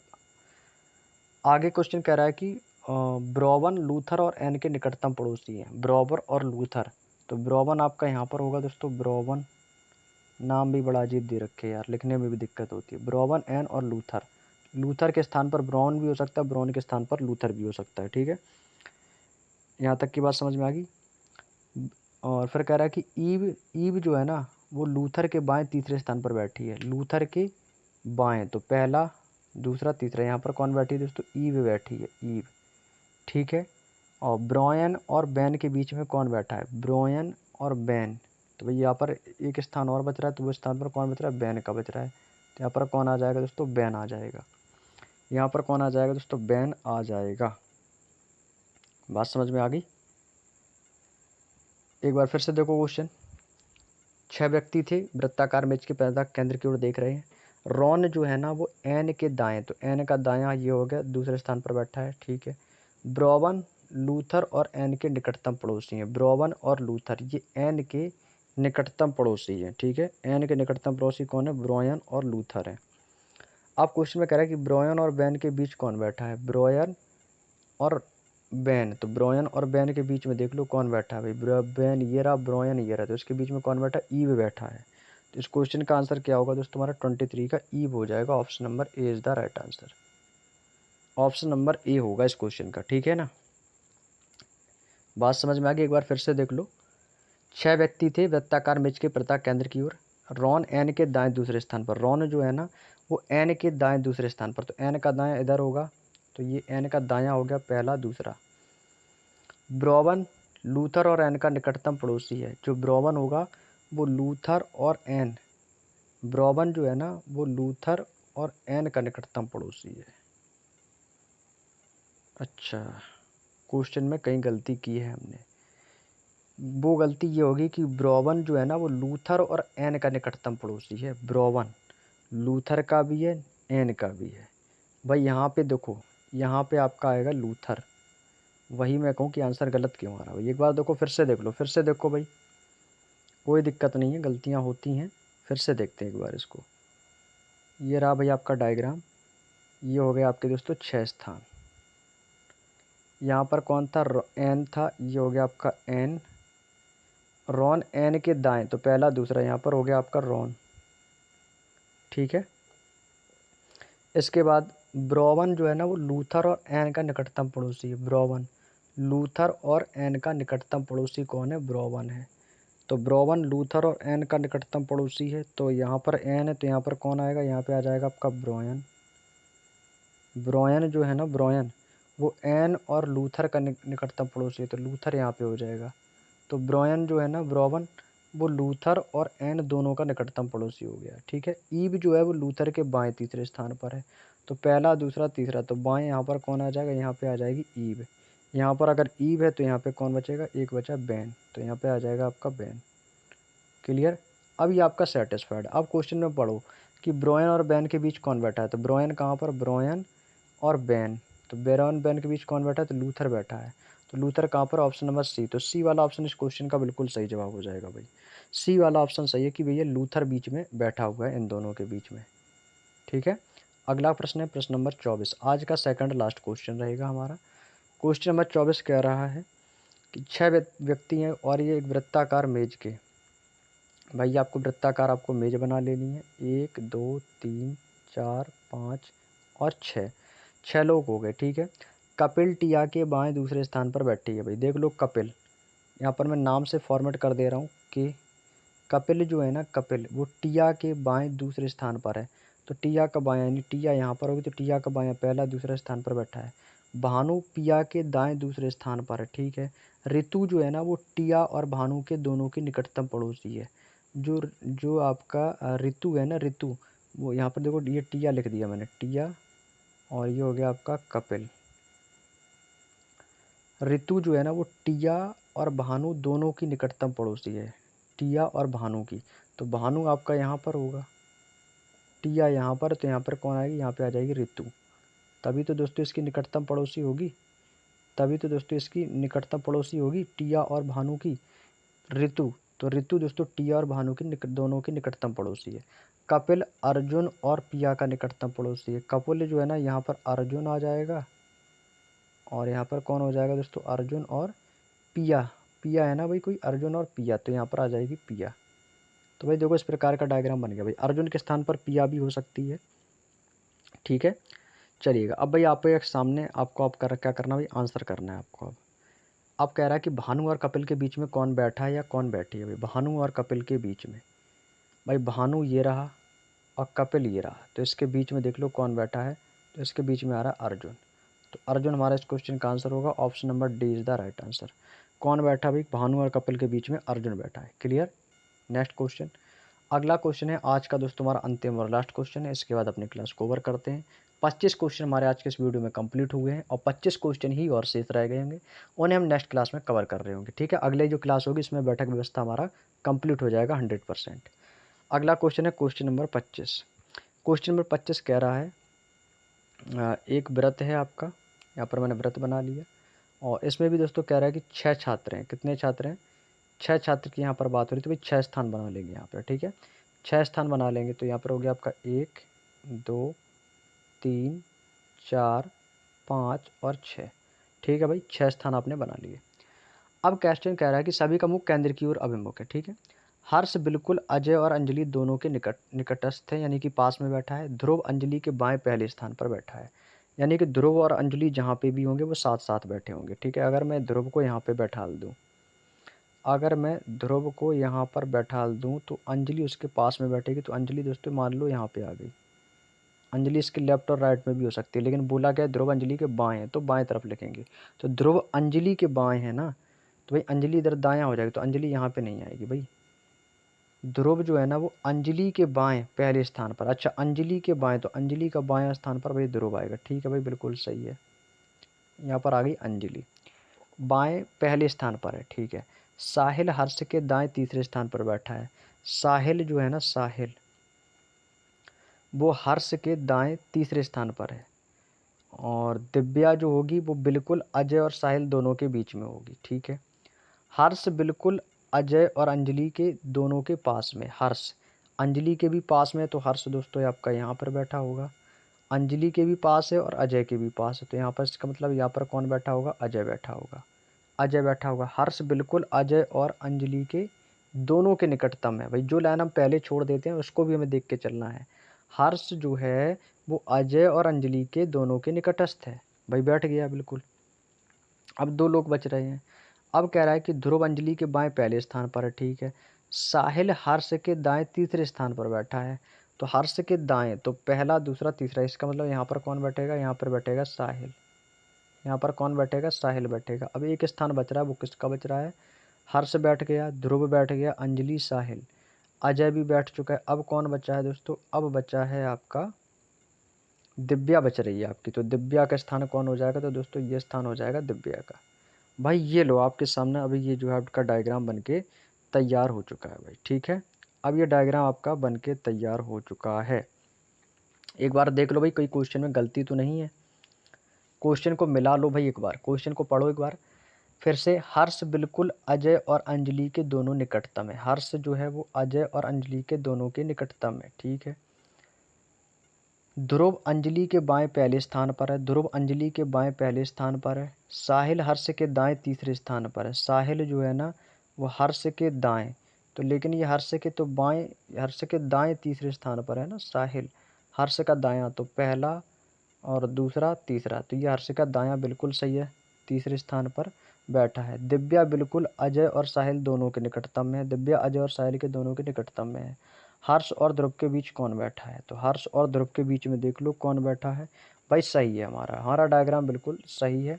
आगे क्वेश्चन कह रहा है कि ब्रोवन, लूथर और एन के निकटतम पड़ोसी हैं। ब्रोवर और लूथर, तो ब्रोवन आपका यहाँ पर होगा दोस्तों, ब्रोवन। नाम भी बड़ा अजीब दे रखे यार, लिखने में भी दिक्कत होती है। ब्रोवन, एन और लूथर। लूथर के स्थान पर ब्राउन भी हो सकता है, ब्राउन के स्थान पर लूथर भी हो सकता है। ठीक है, यहाँ तक की बात समझ में आ गई। और फिर कह रहा है कि ईव, ईव जो है ना वो लूथर के बाएं तीसरे स्थान पर बैठी है। लूथर के बाएं, तो पहला दूसरा तीसरा, यहाँ पर कौन बैठी है दोस्तों, ईव बैठी है, ईव। ठीक है, और ब्रोयन और बैन के बीच में कौन बैठा है, ब्रोयन और बैन। तो भाई यहाँ पर एक स्थान और बच रहा है, तो वो स्थान पर कौन बच रहा है, बैन का बच रहा है। तो यहाँ पर कौन आ जाएगा दोस्तों, बैन आ जाएगा। यहाँ पर कौन आ जाएगा दोस्तों, बैन आ जाएगा। बात समझ में आ गई। एक बार फिर से देखो क्वेश्चन। 6 व्यक्ति थे, वृत्ताकार मेज के पैदा केंद्र की ओर देख रहे हैं। रॉन जो है ना वो एन के दाएं, तो एन का दायां ये हो गया, दूसरे स्थान पर बैठा है। ठीक है, ब्रोवन, लूथर और एन के निकटतम पड़ोसी हैं। ब्रोवन और लूथर ये एन के निकटतम पड़ोसी हैं। ठीक है, एन के निकटतम पड़ोसी कौन है, ब्रोयन और लूथर है। अब क्वेश्चन में कह रहा है कि ब्रोयन और बैन के बीच कौन बैठा है, ब्रोयन और बैन। तो ब्रोयन और बैन के बीच में देख लो कौन बैठा है भाई, बैन ये रहा, ब्रोयन ये रहा, तो इसके बीच में कौन बैठा, ईव बैठा है। तो इस क्वेश्चन का आंसर क्या होगा दोस्तों, तुम्हारा 23 का ईव हो जाएगा। Option number A is the right answer. Option number ए होगा इस क्वेश्चन का। ठीक है ना, बात समझ में आ गई। एक बार फिर से देख लो। 6 व्यक्ति थे वृत्ताकार मेज के प्रता केंद्र की ओर। रॉन एन के दाएं दूसरे स्थान पर। रॉन जो है ना वो एन के दाएं दूसरे स्थान पर, तो एन का दाएं इधर होगा, तो ये एन का दायां हो गया पहला दूसरा। ब्रोवन, लूथर और एन का निकटतम पड़ोसी है। जो ब्रोवन होगा वो लूथर और एन, ब्रोवन जो है ना वो लूथर और एन का निकटतम पड़ोसी है। अच्छा, क्वेश्चन में कहीं गलती की है हमने। वो गलती ये होगी कि ब्रोवन जो है ना वो लूथर और एन का निकटतम पड़ोसी है। ब्रोवन लूथर का भी है, एन का भी है। भाई यहाँ पे देखो, यहाँ पे आपका आएगा लूथर। वही मैं कहूँ कि आंसर गलत क्यों आ रहा है। एक बार देखो, फिर से देख लो, फिर से देखो भाई, कोई दिक्कत नहीं है, गलतियाँ होती हैं। फिर से देखते हैं एक बार इसको। ये रहा भाई आपका डायग्राम। ये हो गया आपके दोस्तों 6 स्थान। यहाँ पर कौन था, एन था, ये हो गया आपका एन। रॉन एन के दाएं, तो पहला दूसरा, यहाँ पर हो गया आपका रॉन। ठीक है, इसके बाद ब्रोवन जो है ना वो लूथर और एन का निकटतम पड़ोसी है। ब्रोवन, लूथर और एन का निकटतम पड़ोसी कौन है, ब्रोवन है। तो ब्रोवन लूथर और एन का निकटतम पड़ोसी है, तो यहाँ पर एन है, तो यहाँ पर कौन आएगा, यहाँ पे आ जाएगा आपका ब्रोयन। ब्रोयन जो है ना, ब्रोयन वो एन और लूथर का निकटतम पड़ोसी है, तो लूथर यहाँ पे हो जाएगा। तो ब्रोयन जो है ना, ब्रोवन वो लूथर और एन दोनों का निकटतम पड़ोसी हो गया। ठीक है, ईव जो है वो लूथर के बाएं तीसरे स्थान पर है। तो पहला दूसरा तीसरा, तो बाएं यहाँ पर कौन आ जाएगा, यहाँ पे आ जाएगी ईव। यहाँ पर अगर ईव है तो यहाँ पे कौन बचेगा, एक बचा बैन, तो यहाँ पे आ जाएगा आपका बैन। क्लियर, अब ये आपका सेटिस्फाइड। अब क्वेश्चन में पढ़ो कि ब्रोयन और बैन के बीच कौन बैठा है। तो ब्रोयन कहाँ पर, ब्रोयन और बैन, तो ब्रोयन बैन के बीच कौन बैठा है, तो लूथर बैठा है। तो लूथर कहाँ पर, ऑप्शन नंबर सी। तो सी वाला ऑप्शन इस क्वेश्चन का बिल्कुल सही जवाब हो जाएगा भाई। सी वाला ऑप्शन सही है कि भैया लूथर बीच में बैठा हुआ है, इन दोनों के बीच में। ठीक है, अगला प्रश्न है प्रश्न नंबर 24। आज का सेकंड लास्ट क्वेश्चन रहेगा हमारा। क्वेश्चन नंबर 24 कह रहा है कि 6 व्यक्ति हैं और ये एक वृत्ताकार मेज के। भाई आपको वृत्ताकार आपको मेज बना लेनी है। 1 2 3 4 5 और 6, 6 लोग हो गए। ठीक है, कपिल टिया के बाएं दूसरे स्थान पर बैठी है। भाई देख लो कपिल, यहाँ पर मैं नाम से फॉर्मेट कर दे रहा हूँ कि कपिल जो है ना, कपिल वो टिया के बाएं दूसरे स्थान पर है। तो टिया का बायां, यानी टिया यहाँ पर होगी, तो टिया का बायां पहला दूसरे स्थान पर बैठा है। भानु पिया के दाएं दूसरे स्थान पर है। ठीक है, ऋतु जो है ना वो टिया और भानु के दोनों की निकटतम पड़ोसी है। जो जो आपका ऋतु है ना, ऋतु वो यहाँ पर देखो, ये टिया लिख दिया मैंने, टिया, और ये हो गया आपका कपिल। ऋतु जो है ना वो टिया और भानु दोनों की निकटतम पड़ोसी है, टिया और भानु की। तो भानु आपका यहाँ पर होगा, टिया यहाँ पर, तो यहाँ पर कौन आएगी, यहाँ पे आ जाएगी ऋतु। तभी तो दोस्तों इसकी निकटतम पड़ोसी होगी, तभी तो दोस्तों इसकी निकटतम पड़ोसी होगी टिया और भानु की ऋतु। तो ऋतु दोस्तों टिया और भानु की दोनों की निकटतम पड़ोसी है। कपिल अर्जुन और पिया का निकटतम पड़ोसी है। कपिल जो है ना यहाँ पर अर्जुन आ जाएगा, और यहाँ पर कौन हो जाएगा दोस्तों, अर्जुन और पिया। पिया है ना भाई कोई, अर्जुन और पिया, तो यहाँ पर आ जाएगी पिया। तो भाई देखो इस प्रकार का डायग्राम बन गया भाई, अर्जुन के स्थान पर पिया भी हो सकती है, ठीक है। चलिएगा अब भाई आप एक सामने आपको आप क्या करना भाई, आंसर करना है आपको। अब कह रहा है कि भानु और कपिल के बीच में कौन बैठा है या कौन बैठी है भाई, भानु और कपिल के बीच में। भाई भानु ये रहा और कपिल ये रहा, तो इसके बीच में देख लो कौन बैठा है, तो इसके बीच में आ रहा है अर्जुन। तो अर्जुन हमारा इस क्वेश्चन का आंसर होगा, option number D is the right answer. कौन बैठा भाई, भानु और कपिल के बीच में अर्जुन बैठा है। क्लियर। नेक्स्ट क्वेश्चन, अगला क्वेश्चन है आज का दोस्तों हमारा अंतिम और लास्ट क्वेश्चन है, इसके बाद अपनी क्लास को ओवर करते हैं। 25 क्वेश्चन हमारे आज के इस वीडियो में कंप्लीट हुए हैं और 25 क्वेश्चन ही और शेष रह गए होंगे, उन्हें हम नेक्स्ट क्लास में कवर कर रहे होंगे, ठीक है। अगले जो क्लास होगी इसमें बैठक व्यवस्था हमारा कंप्लीट हो जाएगा 100%। अगला क्वेश्चन है क्वेश्चन नंबर 25। क्वेश्चन नंबर 25 कह रहा है एक व्रत है आपका, यहाँ पर मैंने व्रत बना लिया, और इसमें भी दोस्तों कह रहा है कि 6 छात्र हैं। कितने छात्र हैं, 6 छात्र की यहाँ पर बात हो रही है, तो भाई 6 स्थान बना लेंगे यहाँ पर, ठीक है। 6 स्थान बना लेंगे, तो यहाँ पर हो गया आपका 1 2 3 4 5 और 6, ठीक है भाई, 6 स्थान आपने बना लिए। अब क्वेश्चन कह रहा है कि सभी का मुख केंद्र की ओर अभिमुख है, ठीक है। हर्ष बिल्कुल अजय और अंजलि दोनों के निकटस्थ है, यानी कि पास में बैठा है। ध्रुव अंजलि के बाएं पहले स्थान पर बैठा है, यानी कि ध्रुव और अंजलि जहाँ पे भी होंगे वो साथ साथ बैठे होंगे, ठीक है। अगर मैं ध्रुव को यहाँ पे बैठा दूँ, अगर मैं ध्रुव को यहाँ पर बैठा दूँ तो अंजलि उसके पास में बैठेगी, तो अंजलि दोस्तों मान लो यहाँ पे आ गई। अंजलि इसके लेफ्ट और राइट में भी हो सकती है, लेकिन बोला गया ध्रुव अंजलि के बाएं हैं, तो बाएं तरफ लिखेंगे। तो ध्रुव अंजलि के बाएं है ना, तो भाई अंजलि इधर दायां हो जाएगी, तो अंजलि यहाँ पे नहीं आएगी भाई। ध्रुव जो है ना वो अंजलि के बाएं पहले स्थान पर, अच्छा अंजलि के बाएं, तो अंजलि का बायां स्थान पर भाई ध्रुव आएगा, ठीक है भाई, बिल्कुल सही है। यहाँ पर आ गई अंजलि, बाएं पहले स्थान पर है, ठीक है। साहिल हर्ष के दाएं तीसरे स्थान पर बैठा है। साहिल जो है ना, साहिल वो हर्ष के दाएं तीसरे स्थान पर है, और दिव्या जो होगी वो बिल्कुल अजय और साहिल दोनों के बीच में होगी, ठीक है। हर्ष बिल्कुल अजय और अंजलि के दोनों के पास में, हर्ष अंजलि के भी पास में, तो हर्ष दोस्तों आपका यहाँ पर बैठा होगा। अंजलि के भी पास है और अजय के भी पास है, तो यहाँ पर इसका मतलब यहाँ पर कौन बैठा होगा, अजय बैठा होगा, अजय बैठा होगा। हर्ष बिल्कुल अजय और अंजलि के दोनों के निकटतम है। भाई जो लाइन हम पहले छोड़ देते हैं उसको भी हमें देख के चलना है। हर्ष जो है वो अजय और अंजलि के दोनों के निकटस्थ है, भाई बैठ गया बिल्कुल। अब 2 लोग बच रहे हैं। अब कह रहा है कि ध्रुव अंजलि के बाएं पहले स्थान पर है, ठीक है। साहिल हर्ष के दाएं तीसरे स्थान पर बैठा है, तो हर्ष के दाएं तो पहला दूसरा तीसरा, इसका मतलब यहाँ पर कौन बैठेगा, यहाँ पर बैठेगा साहिल। यहाँ पर कौन बैठेगा, साहिल बैठेगा। अब एक स्थान बच रहा है, वो किसका बच रहा है, हर्ष बैठ गया, ध्रुव बैठ गया, अंजलि, साहिल, अजय भी बैठ चुका है। अब कौन बचा है दोस्तों, अब बचा है आपका दिव्या बच रही है आपकी, तो दिव्या का स्थान कौन हो जाएगा, तो दोस्तों ये स्थान हो जाएगा दिव्या का। भाई ये लो आपके सामने अभी ये जो है आपका डायग्राम बनके तैयार हो चुका है भाई, ठीक है। अब ये डायग्राम आपका बनके तैयार हो चुका है, एक बार देख लो भाई कोई क्वेश्चन में गलती तो नहीं है। क्वेश्चन को मिला लो भाई, एक बार क्वेश्चन को पढ़ो एक बार फिर से। हर्ष बिल्कुल अजय और अंजलि के दोनों निकटतम है, हर्ष जो है वो अजय और अंजलि के दोनों के निकटतम है, ठीक है। ध्रुव अंजलि के बाएं पहले स्थान पर है, ध्रुव अंजलि के बाएं पहले स्थान पर है। साहिल हर्ष के दाएं तीसरे स्थान पर है, साहिल जो है ना वो हर्ष के दाएं, तो लेकिन ये हर्ष के तो बाएं, हर्ष के दाएं तीसरे स्थान पर है ना साहिल, हर्ष का दायां तो पहला और दूसरा तीसरा, तो ये हर्ष का दायां बिल्कुल सही है, तीसरे स्थान पर बैठा है। दिव्या बिल्कुल अजय और साहिल दोनों के निकटतम में है, दिव्या अजय और साहिल के दोनों के निकटतम में है। हर्ष और ध्रुव के बीच कौन बैठा है, तो हर्ष और ध्रुव के बीच में देख लो कौन बैठा है, भाई सही है, हमारा हमारा डायग्राम बिल्कुल सही है।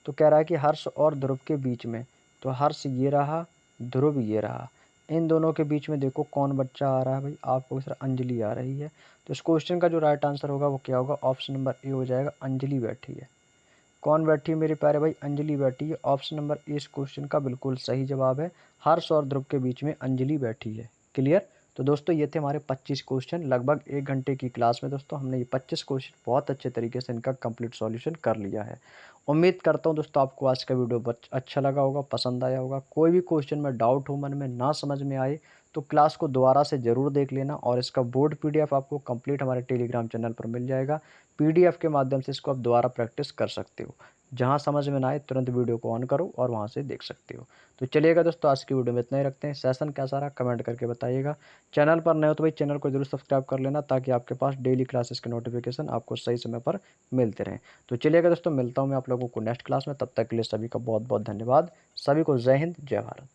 तो कह रहा है कि हर्ष और ध्रुव के बीच में, तो हर्ष ये रहा, ध्रुव ये रहा, इन दोनों के बीच में देखो कौन बच्चा आ रहा है भाई, आपको सर अंजलि आ रही है। तो इस क्वेश्चन का जो राइट आंसर होगा वो क्या होगा, ऑप्शन नंबर ए हो जाएगा, अंजलि बैठी है। कौन बैठी है मेरे प्यारे भाई? अंजलि बैठी है। ऑप्शन नंबर ए इस क्वेश्चन का बिल्कुल सही जवाब है। हर्ष और ध्रुव के बीच में अंजलि बैठी है। क्लियर? तो दोस्तों ये थे हमारे 25 क्वेश्चन लगभग 1 घंटे की क्लास में। दोस्तों हमने ये 25 क्वेश्चन बहुत अच्छे तरीके से इनका कंप्लीट सॉल्यूशन कर लिया है। उम्मीद करता हूँ दोस्तों आपको आज का वीडियो अच्छा लगा होगा, पसंद आया होगा। कोई भी क्वेश्चन में डाउट हो, मन में ना समझ में आए, तो क्लास को दोबारा से ज़रूर देख लेना और इसका बोर्ड पीडीएफ आपको कंप्लीट हमारे टेलीग्राम चैनल पर मिल जाएगा। पीडीएफ के माध्यम से इसको आप दोबारा प्रैक्टिस कर सकते हो। जहाँ समझ में ना आए तुरंत वीडियो को ऑन करो और वहाँ से देख सकते हो। तो चलिएगा दोस्तों आज की वीडियो में इतना ही रखते हैं। सेशन कैसा रहा कमेंट करके बताइएगा। चैनल पर नए हो तो भाई चैनल को जरूर सब्सक्राइब कर लेना, ताकि आपके पास डेली क्लासेस के नोटिफिकेशन आपको सही समय पर मिलते रहें। तो चलिएगा दोस्तों, मिलता हूँ मैं आप लोगों को नेक्स्ट क्लास में। तब तक के लिए सभी का बहुत बहुत धन्यवाद। सभी को जय हिंद, जय भारत।